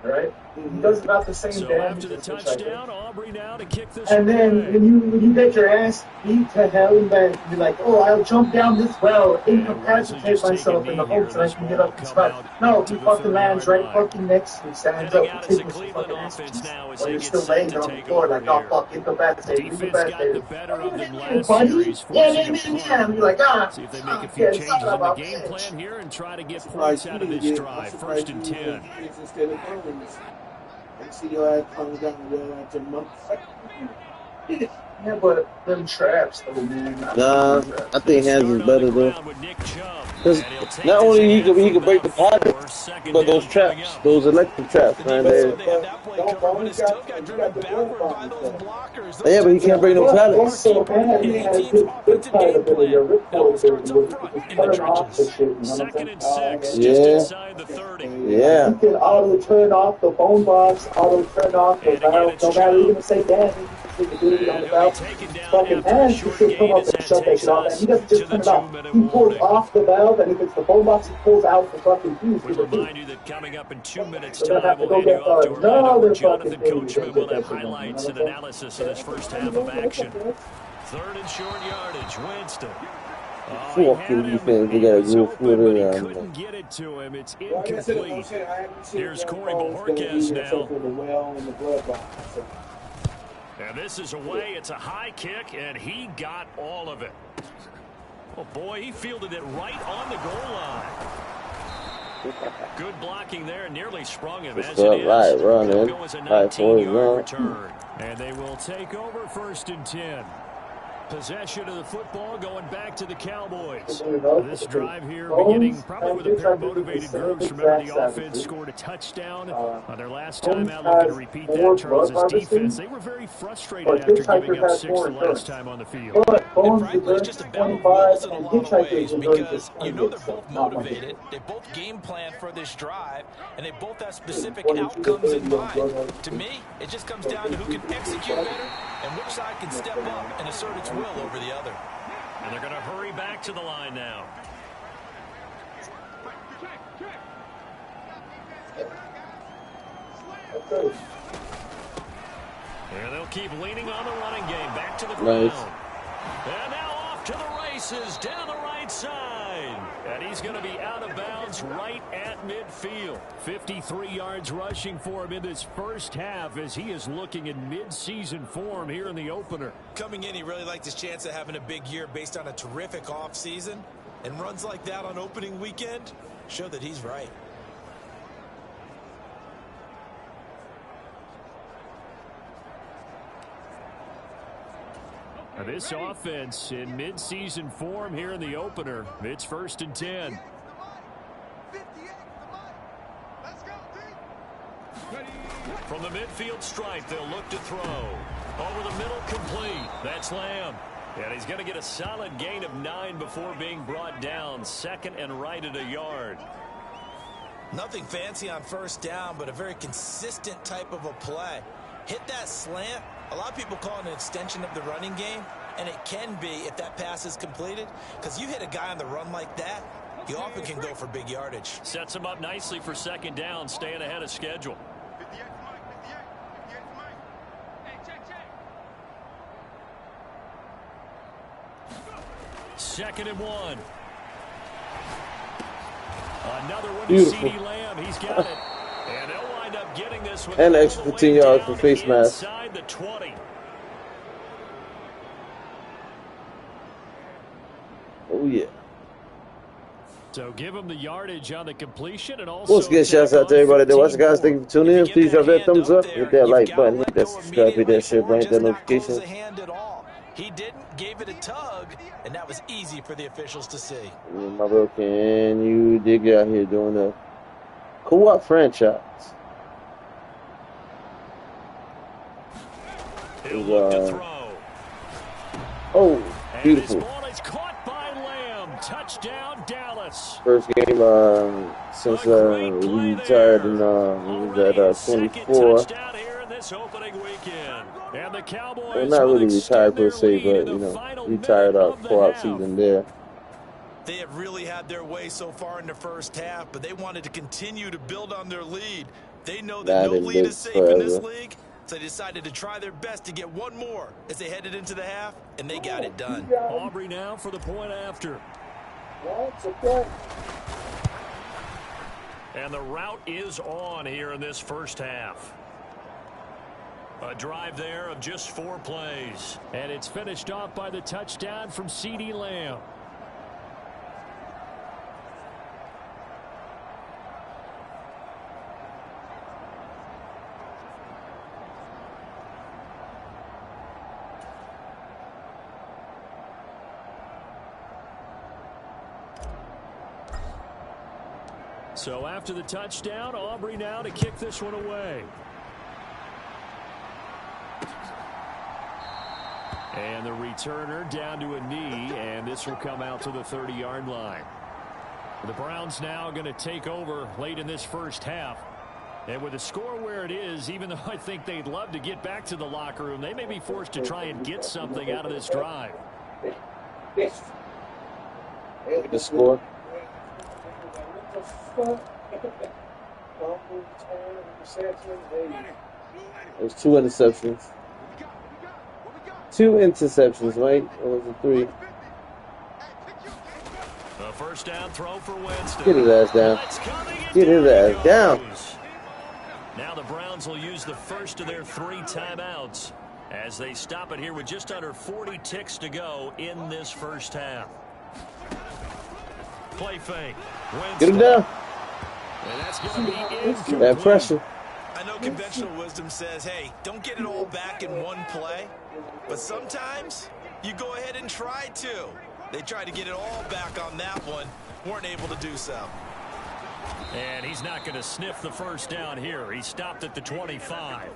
Right? He does about the same damage. After the touchdown, Aubrey now to kick this. And then when you get your ass beat to hell and then you're like, oh, I'll jump down this well, incapacitate myself in the hopes that I can get up and spot. No, he fucking lands right fucking next to me, stands up and takes his fucking ass. While you're still laying on the floor like, oh fuck, incapacitate, incapacitate. Buddy? Yeah. And you're like, see if they make a few changes in the game plan here and try to get points out of this drive. 1st and 10. And see your ass coming down the road after months. Yeah, but them traps, though, man. Nah, I think hands is better, though. Because not only he could break the pattern, but those traps, those electric traps, man. Yeah, but he can't break no patterns. So, man, he has good pattern for your rip cord. Second and 6, just inside the 30. Yeah. He can auto turn off the phone box, auto turn off the valve, no matter even say that. He can do it on the valve. Fucking hands, he should come up and shut that shit off. And he doesn't just turn it off. He pulls off the valve, and if it's the phone box, he pulls out the fucking fuse. We remind you that coming up in 2 minutes' time, we'll hand you off to Orlando, where Jonathan Coachman will have highlights and analysis of this first half of action. 3rd and short yardage, Winston. Fucking defense, they got a good foot around. Couldn't get it to him. It's incomplete. Here's Corey Bojorquez now. And this is away. It's a high kick, and he got all of it. Oh, boy, he fielded it right on the goal line. Good blocking there, nearly sprung him as it is. Right, running. Go as a 19-yard return. And they will take over 1st and 10. Possession of the football going back to the Cowboys. This drive here beginning probably with a pair of motivated groups. Remember, the offense scored a touchdown on their last time out. Looking to repeat that. Charles' defense, they were very frustrated after giving up 6 the last time on the field. And frankly, it's just a battle of wills in a lot of ways because you know they're both motivated. They both game plan for this drive, and they both have specific outcomes in mind. To me, it just comes down to who can execute better and which side can step up and assert its will over the other. And they're going to hurry back to the line now. And they'll keep leaning on the running game. Back to the ground. And now off to the races. races down the right side. And he's going to be out of bounds right at midfield. 53 yards rushing for him in this first half as he is looking in mid-season form here in the opener. Coming in, he really liked his chance of having a big year based on a terrific offseason. And runs like that on opening weekend show that he's right. This offense in mid-season form here in the opener. It's 1st and 10. From the midfield stripe, they'll look to throw. Over the middle, complete. That's Lamb. And he's going to get a solid gain of 9 before being brought down. 2nd and right at a yard. Nothing fancy on 1st down, but a very consistent type of a play. Hit that slant. A lot of people call it an extension of the running game, and it can be if that pass is completed, because you hit a guy on the run like that, you often can go for big yardage. Sets him up nicely for 2nd down, staying ahead of schedule. Second and 1. Another one to CeeDee Lamb. He's got it. And they'll wind up getting this with an extra 15 yards for face mask. Inside the 20. Oh, yeah. So give him the yardage on the completion and also. Once again, shouts out to everybody that watches, guys. Thank you for tuning in. Please drop that thumbs up, hit that like button, hit that subscribe, hit that share button, hit that notification. He didn't, gave it a tug, and that was easy for the officials to see. My bro, can you dig out here doing the co-op franchise? Oh, beautiful. This ball is caught by Lamb. Touchdown, Dallas. First game since we retired in was at 24. Opening weekend. And the Cowboys well, not really retired per se, but you know, retired our co-op season there. They have really had their way so far in the first half, but they wanted to continue to build on their lead. They know that no lead is safe in this league, so they decided to try their best to get one more as they headed into the half, and they got it done. Aubrey now for the point after. And the route is on here in this first half. A drive there of just 4 plays. And it's finished off by the touchdown from CeeDee Lamb. So after the touchdown, Aubrey now to kick this one away. And the returner down to a knee, and this will come out to the 30-yard line. The Browns now going to take over late in this first half. And with the score where it is, even though I think they'd love to get back to the locker room, they may be forced to try and get something out of this drive. The score. There's 2 interceptions. 2 interceptions, right? Or was it 3? A first down throw for Winston. Get his ass down. Get his ass down. Now the Browns will use the first of their 3 timeouts as they stop it here with just under 40 ticks to go in this first half. Play fake. Winston. Get him down. And that's going to be incomplete. That pressure. I know conventional wisdom says, hey, don't get it all back in one play. But sometimes you go ahead and try to. They tried to get it all back on that one. Weren't able to do so. And he's not going to sniff the first down here. He stopped at the 25.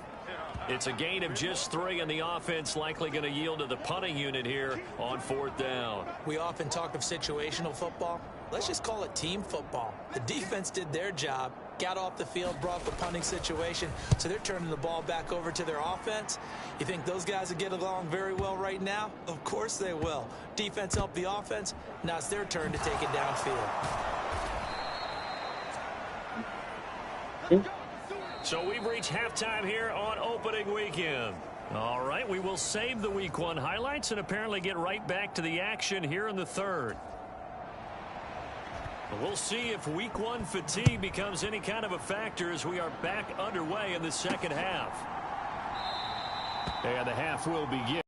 It's a gain of just 3, and the offense likely going to yield to the punting unit here on 4th down. We often talk of situational football. Let's just call it team football. The defense did their job, got off the field, brought the punting situation, so they're turning the ball back over to their offense. You think those guys will get along very well right now? Of course they will. Defense helped the offense. Now it's their turn to take it downfield. So we've reached halftime here on opening weekend. All right, we will save the Week 1 highlights and apparently get right back to the action here in the third. We'll see if Week 1 fatigue becomes any kind of a factor as we are back underway in the second half. And the half will begin.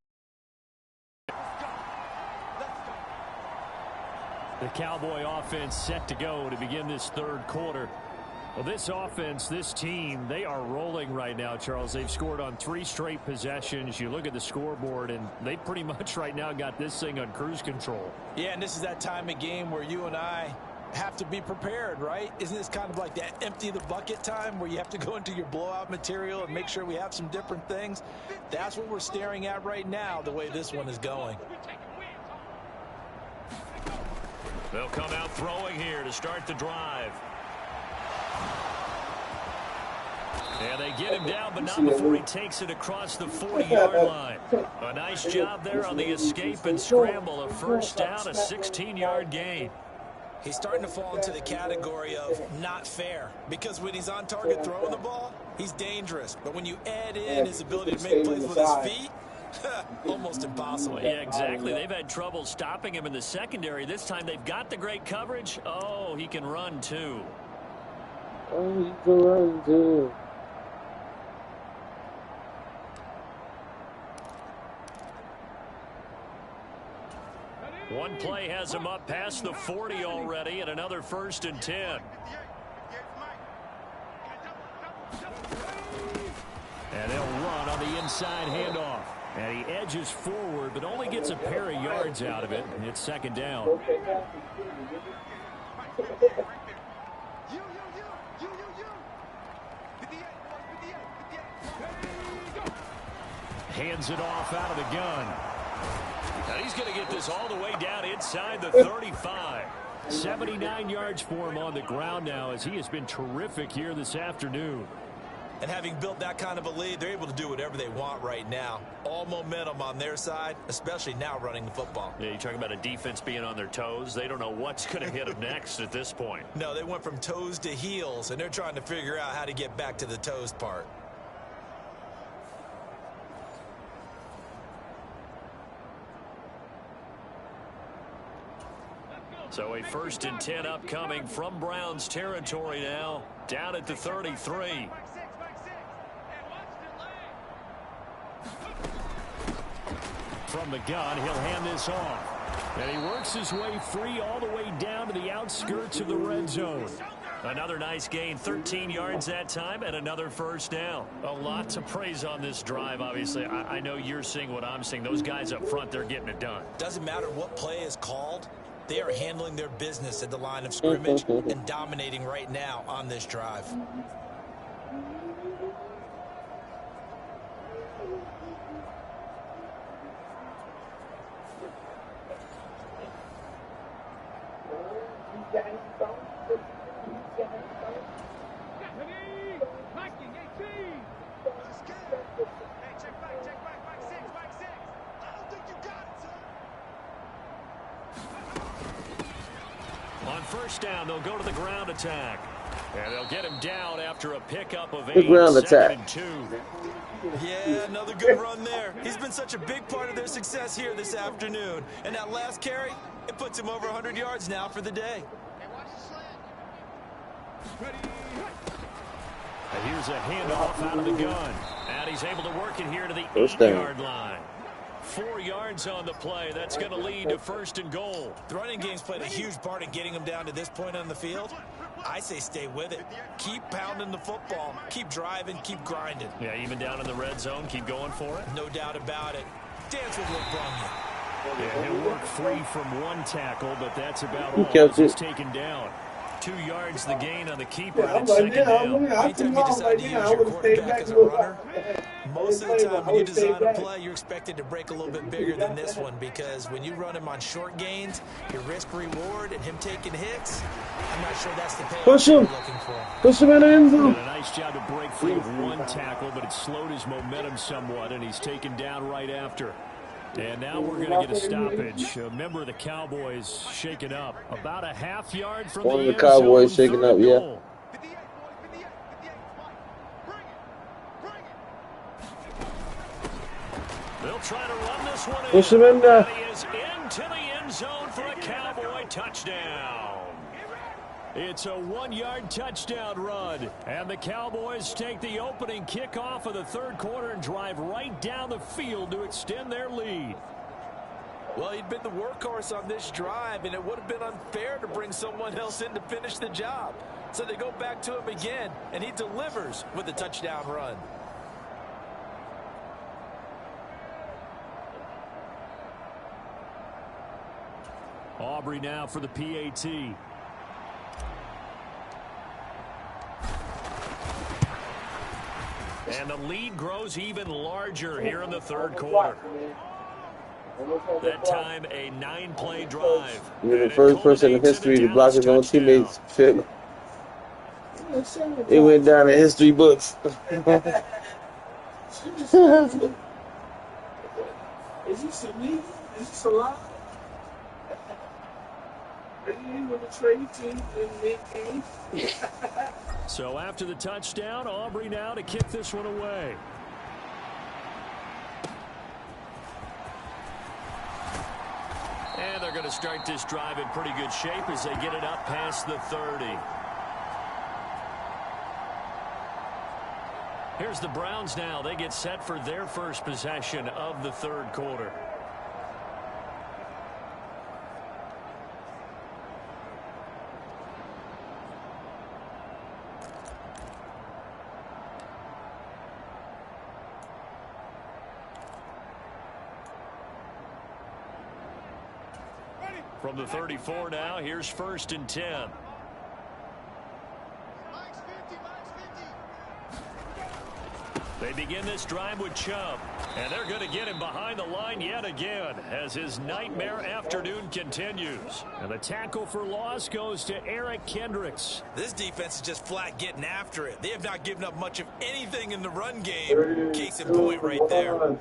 The Cowboy offense set to go to begin this third quarter. Well, this offense, this team, they are rolling right now, Charles. They've scored on 3 straight possessions. You look at the scoreboard, and they pretty much right now got this thing on cruise control. Yeah, and this is that time of game where you and I have to be prepared, right? Isn't this kind of like that empty the bucket time where you have to go into your blowout material and make sure we have some different things? That's what we're staring at right now, the way this one is going. They'll come out throwing here to start the drive. And they get him down, but not before he takes it across the 40-yard line. A nice job there on the escape and scramble. A first down, a 16-yard gain. He's starting to fall into the category of not fair, because when he's on target throwing the ball, he's dangerous. But when you add in his ability to make plays with his feet, almost impossible. Yeah, exactly. They've had trouble stopping him in the secondary. This time they've got the great coverage. Oh, he can run too. Oh, he can run too. One play has him up past the 40 already, and another 1st and 10. And they'll run on the inside handoff. And he edges forward, but only gets a pair of yards out of it. And it's 2nd down. Hands it off out of the gun. And he's going to get this all the way down inside the 35. 79 yards for him on the ground now, as he has been terrific here this afternoon. And having built that kind of a lead, they're able to do whatever they want right now. All momentum on their side, especially now running the football. Yeah, you're talking about a defense being on their toes. They don't know what's going to hit them next at this point. No, they went from toes to heels, and they're trying to figure out how to get back to the toes part. So a 1st and 10 upcoming from Browns territory now, down at the 33. From the gun, he'll hand this off. And he works his way free all the way down to the outskirts of the red zone. Another nice gain, 13 yards that time, and another 1st down. A lot to praise on this drive, obviously. I know you're seeing what I'm seeing. Those guys up front, they're getting it done. Doesn't matter what play is called. They are handling their business at the line of scrimmage and dominating right now on this drive. On 1st down, they'll go to the ground attack. And they'll get him down after a pickup of 8. The ground attack. 2nd and 2. Yeah, another good run there. He's been such a big part of their success here this afternoon. And that last carry, it puts him over 100 yards now for the day. And here's a handoff out of the gun. And he's able to work it here to the 8-yard line. 4 yards on the play. That's going to lead to 1st and goal. The running game's played a huge part in getting them down to this point on the field. I say stay with it. Keep pounding the football. Keep driving. Keep grinding. Yeah, even down in the red zone, keep going for it. No doubt about it. Dance with what brung you. Yeah, he'll work free from 1 tackle, but that's about all. He's taken down. 2 yards the gain on the keeper. Yeah, I'm like, Anytime you decide to use your quarterback as a runner, most of the time when you design a play, you're expected to break a little bit bigger than this one, because when you run him on short gains, your risk-reward and him taking hits, I'm not sure that's the payoff you're looking for. Push him in the end zone. A nice job to break free of 1 tackle, but it slowed his momentum somewhat, and he's taken down right after. And now we're going to get a stoppage. A member of the Cowboys shaken up. About a half yard from one of the Cowboys shaken up, yeah. They'll try to run this one in. Push him in there. He is into the end zone for a Cowboy touchdown. It's a 1-yard touchdown run. And the Cowboys take the opening kickoff of the third quarter and drive right down the field to extend their lead. Well, he'd been the workhorse on this drive, and it would have been unfair to bring someone else in to finish the job. So they go back to him again, and he delivers with a touchdown run. Aubrey now for the PAT. And the lead grows even larger here in the third quarter. That time, a 9-play drive. You're the first person in history to block his own teammates' fit. It went down in history books. Is this illegal? Is this allowed? Are you able to trade teams in mid-game? So after the touchdown, Aubrey now to kick this one away. And they're going to start this drive in pretty good shape as they get it up past the 30. Here's the Browns now. They get set for their first possession of the third quarter. From the 34 now, here's 1st and 10. They begin this drive with Chubb, and they're going to get him behind the line yet again as his nightmare afternoon continues. And the tackle for loss goes to Eric Kendricks. This defense is just flat getting after it. They have not given up much of anything in the run game. Case in point right there.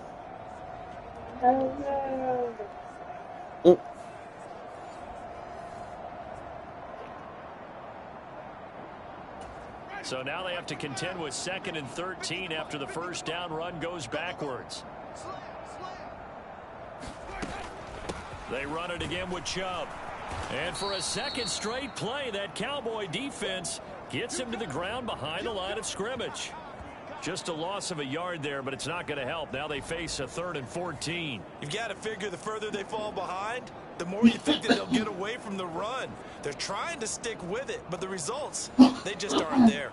So now they have to contend with 2nd and 13 after the first down run goes backwards. They run it again with Chubb. And for a second straight play, that Cowboy defense gets him to the ground behind the line of scrimmage. Just a loss of a yard there, but it's not going to help. Now they face a 3rd and 14. You've got to figure the further they fall behind, the more you think that they'll get away from the run. They're trying to stick with it, but the results, they just aren't there.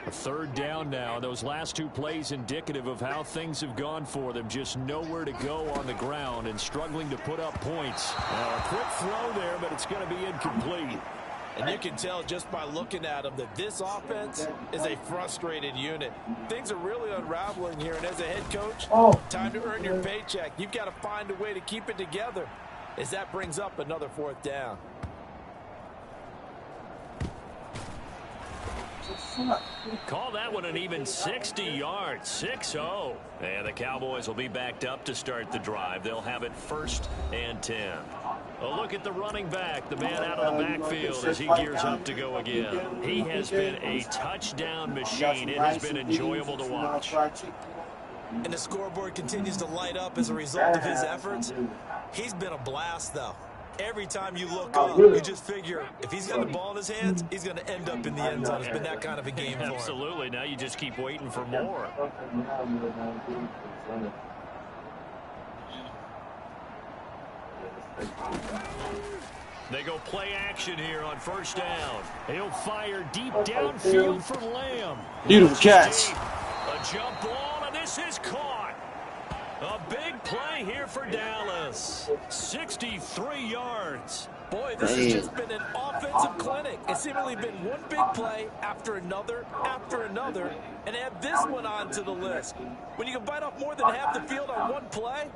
A 3rd down now. Those last 2 plays indicative of how things have gone for them. Just nowhere to go on the ground and struggling to put up points. Now, a quick throw there, but it's going to be incomplete. And you can tell just by looking at them that this offense is a frustrated unit. Things are really unraveling here, and as a head coach, time to earn your paycheck. You've got to find a way to keep it together as that brings up another 4th down. Call that one an even 60 yards, 6-0. And the Cowboys will be backed up to start the drive. They'll have it 1st and 10. A look at the running back, the man out of the backfield as he gears up to go again. He has been a touchdown machine. It has been enjoyable to watch. And the scoreboard continues to light up as a result of his efforts. He's been a blast, though. Every time you look up, you just figure if he's got the ball in his hands, he's going to end up in the end zone. It's been that kind of a game for him. Absolutely. Now you just keep waiting for more. They go play action here on 1st down. He'll fire deep downfield for Lamb. Beautiful catch. A jump ball, and this is caught. A big play here for Dallas. 63 yards. Boy, this has just been an offensive clinic. It's seemingly been one big play after another, and add this one onto the list. When you can bite off more than half the field on one play,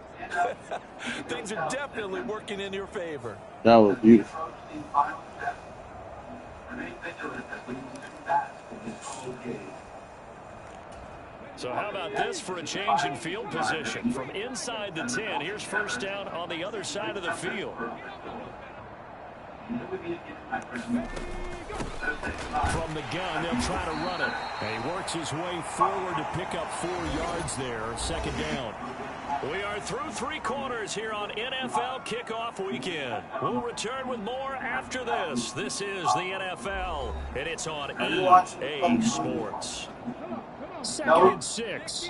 things are definitely working in your favor. That was beautiful. So how about this for a change in field position? From inside the 10, here's 1st down on the other side of the field. From the gun, they'll try to run it. And he works his way forward to pick up 4 yards there. Second down. We are through 3 quarters here on NFL Kickoff Weekend. We'll return with more after this. This is the NFL, and it's on EA Sports. Second and 6.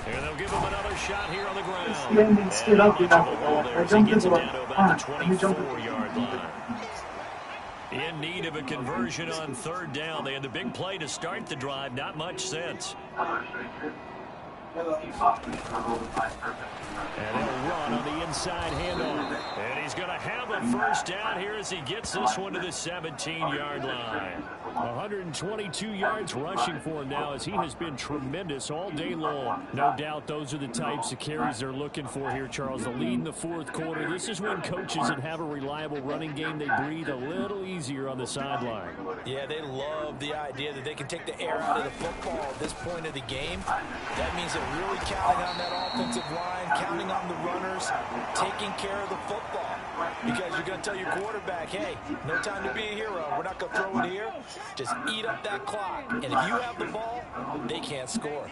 And they'll give him another shot here on the ground. And much of a hole there as he gets it down to about the 24-yard line. In need of a conversion on third down. They had the big play to start the drive. Not much sense. And they'll run on the inside handoff. And he's going to have a first down here as he gets this one to the 17-yard line. 122 yards rushing for him now as he has been tremendous all day long. No doubt those are the types of carries they're looking for here, Charles. The lead in the fourth quarter. This is when coaches that have a reliable running game, they breathe a little easier on the sideline. Yeah, they love the idea that they can take the air out of the football at this point of the game. That means they're really counting on that offensive line, counting on the runners, taking care of the football. Because you're going to tell your quarterback, hey, no time to be a hero. We're not going to throw it here. Just eat up that clock. And if you have the ball, they can't score.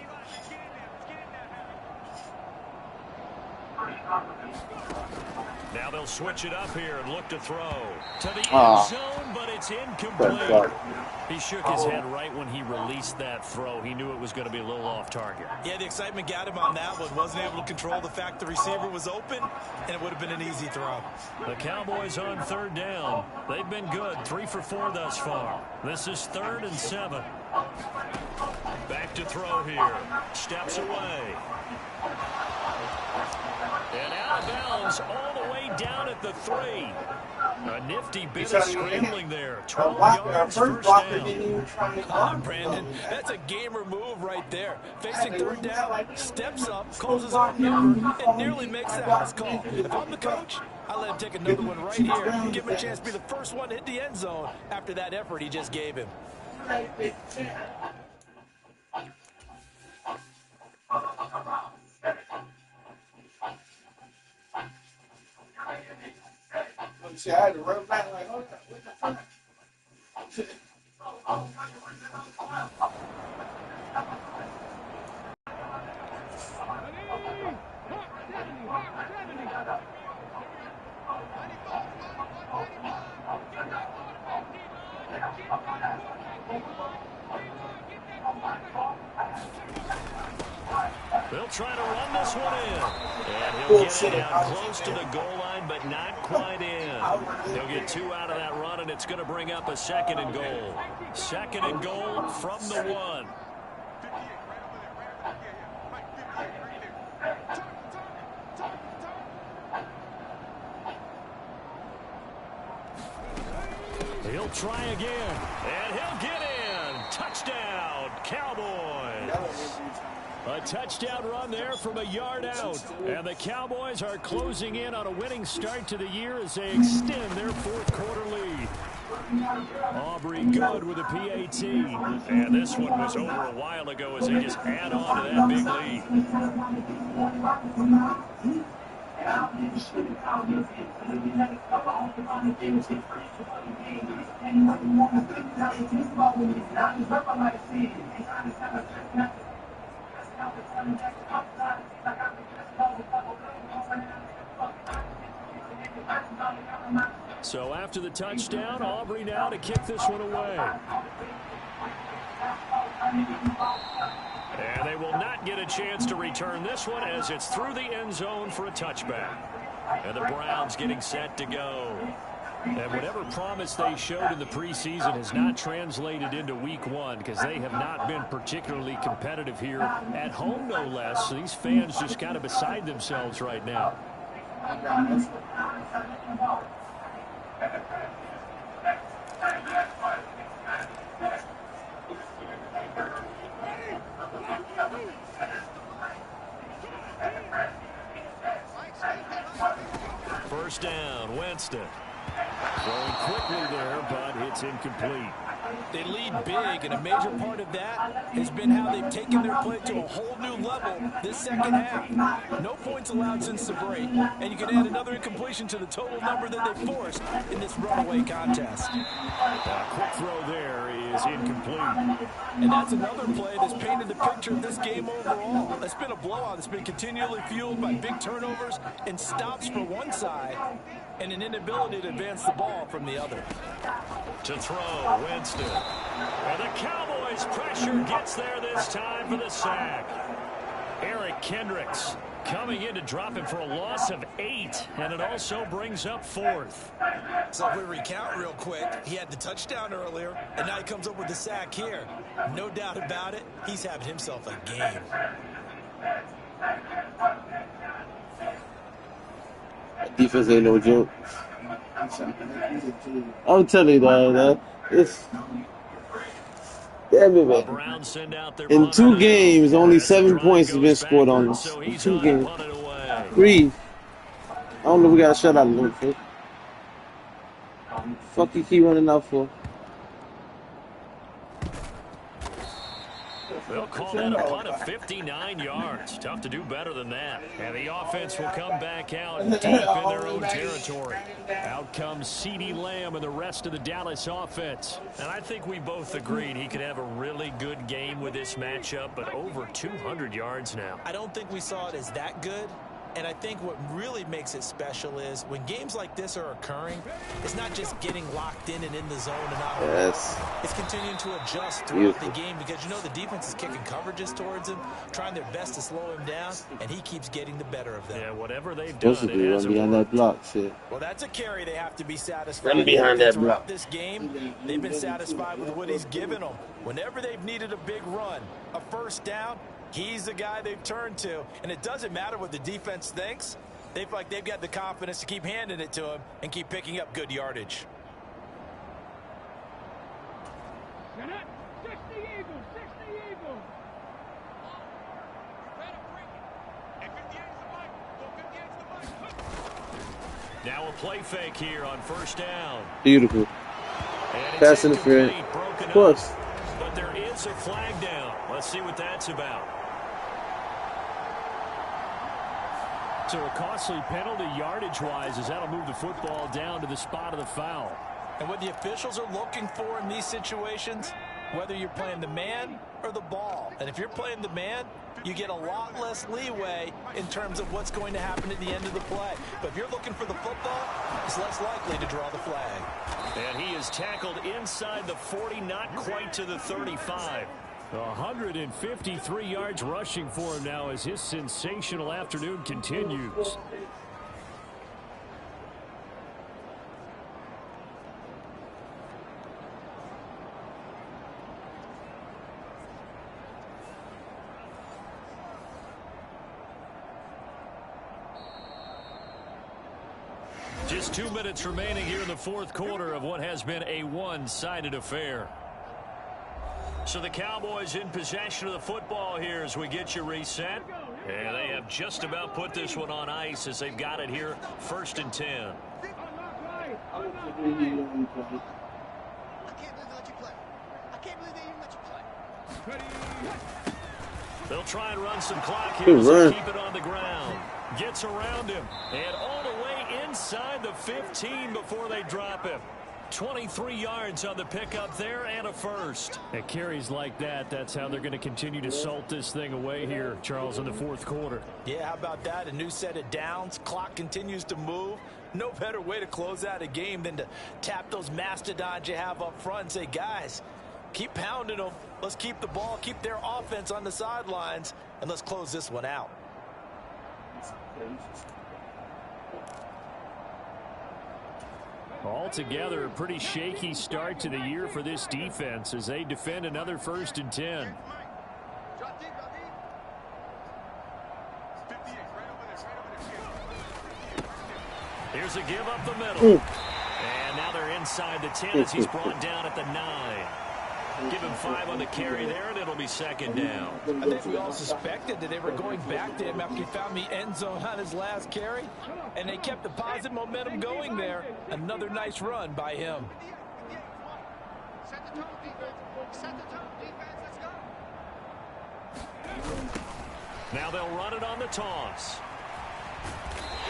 Now they'll switch it up here and look to throw to the end zone, but it's incomplete. He shook his head right when he released that throw. He knew it was going to be a little off target. Yeah, the excitement got him on that one. Wasn't able to control the fact the receiver was open, and it would have been an easy throw. The Cowboys on third down. They've been good, 3 for 4 thus far. This is 3rd and 7. Back to throw here. Steps away. And out of bounds all the way down at the 3. A nifty bit of scrambling there. 12 yards, first down. Come on, Brandon. That's a gamer move right there. Facing third down, steps up, calls his own number, and nearly makes the house call. If I'm the coach, I let him take another one right here and give him a chance to be the first one to hit the end zone after that effort he just gave him. See, I had to run back like, what the fuck? They'll try to run this one in. And he'll get it down close to the goal line, but not quite in. He'll get 2 out of that run, and it's going to bring up a 2nd and goal. 2nd and goal from the 1. He'll try again, and he'll get in. Touchdown, Cowboys. A touchdown run there from a yard out. And the Cowboys are closing in on a winning start to the year as they extend their fourth quarter lead. Aubrey good with a PAT. And this one was over a while ago as they just add on to that big lead. So after the touchdown, Aubrey now to kick this one away. And they will not get a chance to return this one as it's through the end zone for a touchback. And the Browns getting set to go. And whatever promise they showed in the preseason has not translated into week 1 because they have not been particularly competitive here at home, no less. So these fans just kind of beside themselves right now. First down, Winston. Throwing quickly there, but it's incomplete. They lead big, and a major part of that has been how they've taken their play to a whole new level this second half. No points allowed since the break, and you can add another incompletion to the total number that they forced in this runaway contest. Quick throw there is incomplete. And that's another play that's painted the picture of this game overall. It's been a blowout that's been continually fueled by big turnovers and stops for one side and an inability to advance the ball from the other. To throw, Winston. And the Cowboys' pressure gets there this time for the sack. Eric Kendricks coming in to drop him for a loss of 8, and it also brings up 4th. So if we recount real quick, he had the touchdown earlier, and now he comes up with the sack here. No doubt about it, he's having himself a game. Defense ain't no joke. I'm telling you, though, it's... Damn it, man. In 2 games, only 7 points have been scored on us. In 2 games. 3. I don't know if we got a shutout a little bit. Fuck you keep running out for? They'll call that a punt of 59 yards. Tough to do better than that. And the offense will come back out deep in their own territory. Out comes CeeDee Lamb and the rest of the Dallas offense. And I think we both agreed he could have a really good game with this matchup, but over 200 yards now. I don't think we saw it as that good. And I think what really makes it special is when games like this are occurring, it's not just getting locked in and in the zone and out of yes. It's continuing to adjust throughout the game because, you know, the defense is kicking coverages towards him, trying their best to slow him down, and he keeps getting the better of them. Yeah, whatever they've done, it hasn't behind that block, shit. Well, that's a carry they have to be satisfied with. Behind that block. This game, they've been satisfied with what he's given them. Whenever they've needed a big run, a first down, he's the guy they've turned to, and it doesn't matter what the defense thinks. They feel like they've got the confidence to keep handing it to him and keep picking up good yardage. Now a play fake here on first down. Beautiful. Pass interference. Of course. But there is a flag down. Let's see what that's about. So a costly penalty yardage-wise as that'll move the football down to the spot of the foul. And what the officials are looking for in these situations, whether you're playing the man or the ball. And if you're playing the man, you get a lot less leeway in terms of what's going to happen at the end of the play. But if you're looking for the football, it's less likely to draw the flag. And he is tackled inside the 40, not quite to the 35. 153 yards rushing for him now as his sensational afternoon continues. Just 2 minutes remaining here in the fourth quarter of what has been a one-sided affair. So the Cowboys in possession of the football here as we get you reset. And they have just about put this one on ice as they've got it here, 1st and 10. They'll try and run some clock here to keep it on the ground. Gets around him and all the way inside the 15 before they drop him. 23 yards on the pickup there and a first. At carries like that, that's how they're going to continue to salt this thing away here, Charles, in the fourth quarter. Yeah, how about that? A new set of downs. Clock continues to move. No better way to close out a game than to tap those mastodons you have up front and say, guys, keep pounding them. Let's keep the ball, keep their offense on the sidelines, and let's close this one out. Altogether, a pretty shaky start to the year for this defense as they defend another 1st and 10. Here's a give up the middle. And now they're inside the 10 as he's brought down at the 9. Give him 5 on the carry there, and it'll be 2nd down. I think we all suspected that they were going back to him after he found the end zone on his last carry, and they kept the positive momentum going there. Another nice run by him. Now they'll run it on the toss.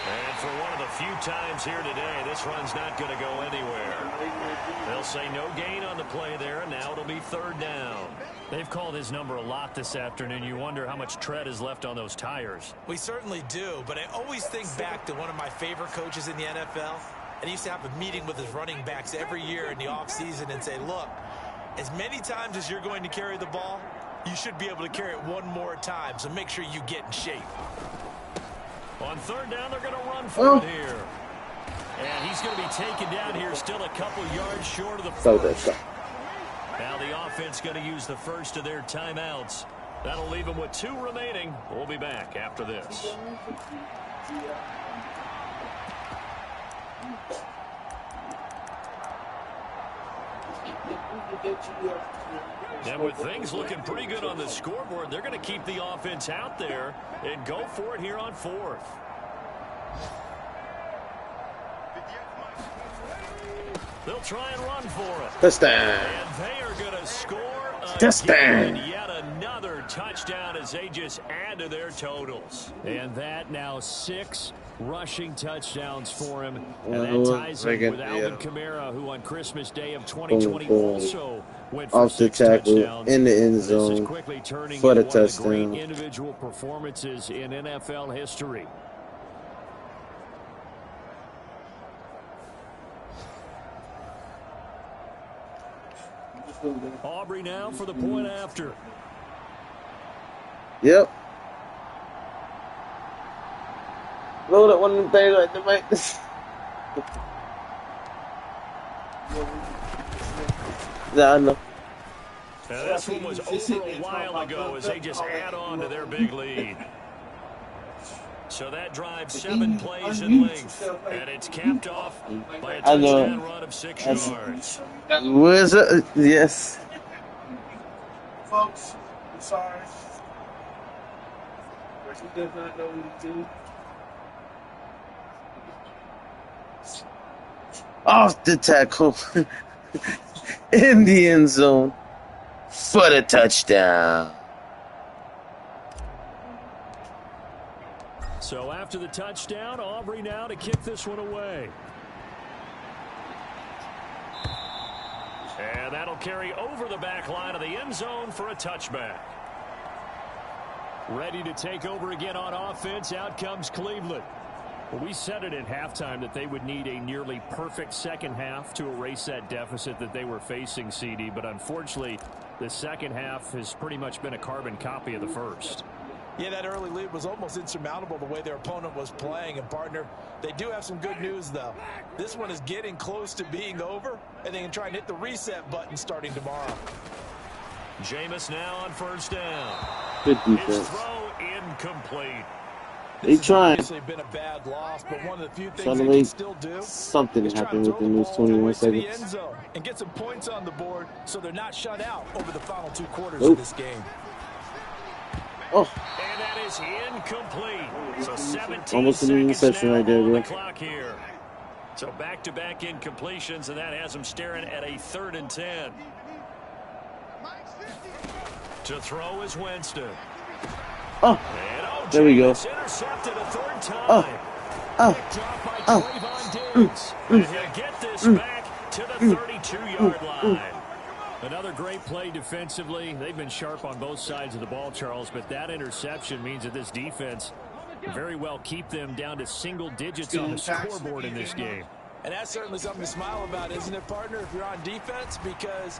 And for one of the few times here today, this run's not going to go anywhere. They'll say no gain on the play there, and now it'll be third down. They've called his number a lot this afternoon. You wonder how much tread is left on those tires. We certainly do, but I always think back to one of my favorite coaches in the NFL. And he used to have a meeting with his running backs every year in the offseason and say, look, as many times as you're going to carry the ball, you should be able to carry it one more time, so make sure you get in shape. On third down, they're going to run for it here. And he's going to be taken down here still a couple yards short of the first. Now the offense going to use the first of their timeouts. That'll leave them with 2 remaining. We'll be back after this. And with things looking pretty good on the scoreboard, they're going to keep the offense out there and go for it here on 4th. They'll try and run for it. Touchdown. And they are going to score touchdown. Yet another touchdown as they just add to their totals. And that now 6 rushing touchdowns for him. And that ties him with Alvin Kamara, who on Christmas Day of 2020 also went for off the 6 tackle touchdowns. in the end zone This is quickly turning for the into one of the touchdown. great individual performances in NFL history. Aubrey now for the point after. Yep. Load up one of them things like that, mate. Yeah, I know. Now this one was over a while ago as they just add on to their big lead. So that drives 7 plays in length, and it's capped off by a touchdown run of 6 yards. Where's it? Yes. Folks, I'm sorry. He does not know what to do. Off the tackle in the end zone for the touchdown. So after the touchdown, Aubrey now to kick this one away. And that'll carry over the back line of the end zone for a touchback. Ready to take over again on offense. Out comes Cleveland. Well, we said it at halftime that they would need a nearly perfect second half to erase that deficit that they were facing, CD. But unfortunately, the second half has pretty much been a carbon copy of the first. Yeah, that early lead was almost insurmountable the way their opponent was playing. And, partner, they do have some good news, though. This one is getting close to being over, and they can try and hit the reset button starting tomorrow. Jameis now on first down. Good defense. His throw incomplete. They trying. This has obviously been a bad loss, but one of the few things they can still do something is happened try to within those 21 seconds. the end zone and get some points on the board so they're not shut out over the final 2 quarters of this game. Oh. And that is incomplete. So 17 almost an interception right there, bro. The clock here. So back-to-back incompletions, and that has them staring at a 3rd and 10. To throw is Winston. Oh, and there we go. Intercepted a 3rd time. Drop by Trayvon Diggs. And he'll get this back to the 32-yard line. Another great play defensively. They've been sharp on both sides of the ball, Charles, but that interception means that this defense very well keep them down to single digits on the scoreboard in this game. And that's certainly something to smile about, isn't it, partner, if you're on defense? Because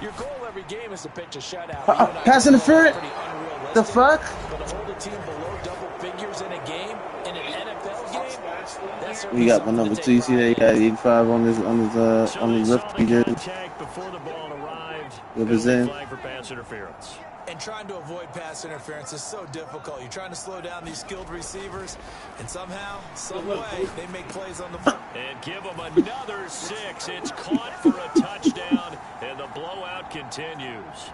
your goal every game is to pitch a shutout. Pass interference? The fuck? But to hold a team below double figures in a game, in an NFL game, that's certainly we got my number 2. You see that he got 85 on his left jersey. Before the ball arrived, represent. Flag for pass interference. And trying to avoid pass interference is so difficult. You're trying to slow down these skilled receivers, and somehow, some way, they make plays on the ball. And give them another 6. It's caught for a touchdown, and the blowout continues.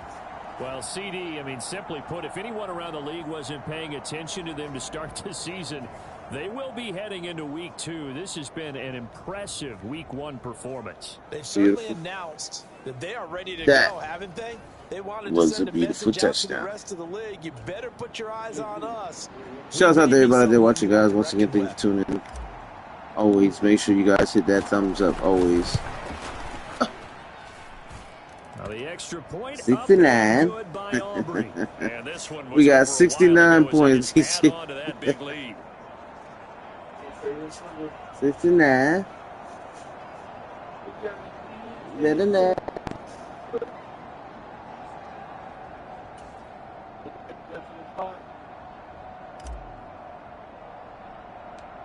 Well, CD, I mean, simply put, if anyone around the league wasn't paying attention to them to start the season, they will be heading into week 2. This has been an impressive week 1 performance. They've certainly announced that they are ready to go, haven't they? They wanted to send a message out to the rest of the league. You better put your eyes on us. Shouts out to everybody there watching, guys. Once again, thank you for tuning in. Always make sure you guys hit that thumbs up. Always. Now the extra point 69. And this one was we got 69 points. 69.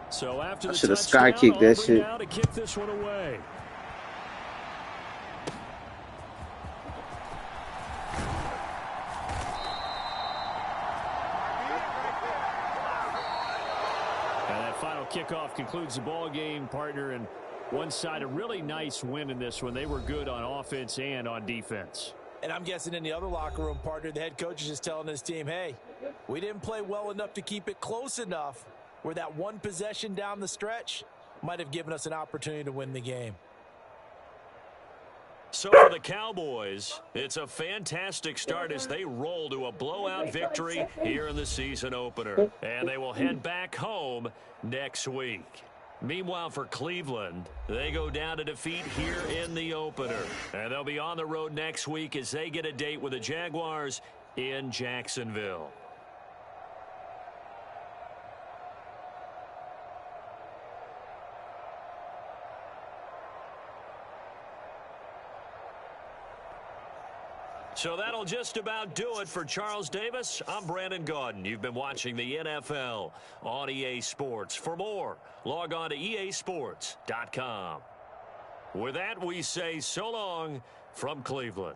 So after the I should have sky kicked that shit. Now to kick this one away. And that final kickoff concludes the ball game, partner. And one side, a really nice win in this one. They were good on offense and on defense. And I'm guessing in the other locker room, partner, the head coach is just telling his team, hey, we didn't play well enough to keep it close enough where that one possession down the stretch might have given us an opportunity to win the game. So for the Cowboys, it's a fantastic start as they roll to a blowout victory here in the season opener. And they will head back home next week. Meanwhile, for Cleveland, they go down to defeat here in the opener. And they'll be on the road next week as they get a date with the Jaguars in Jacksonville. So that'll just about do it for Charles Davis. I'm Brandon Gaudin. You've been watching the NFL on EA Sports. For more, log on to easports.com. With that, we say so long from Cleveland.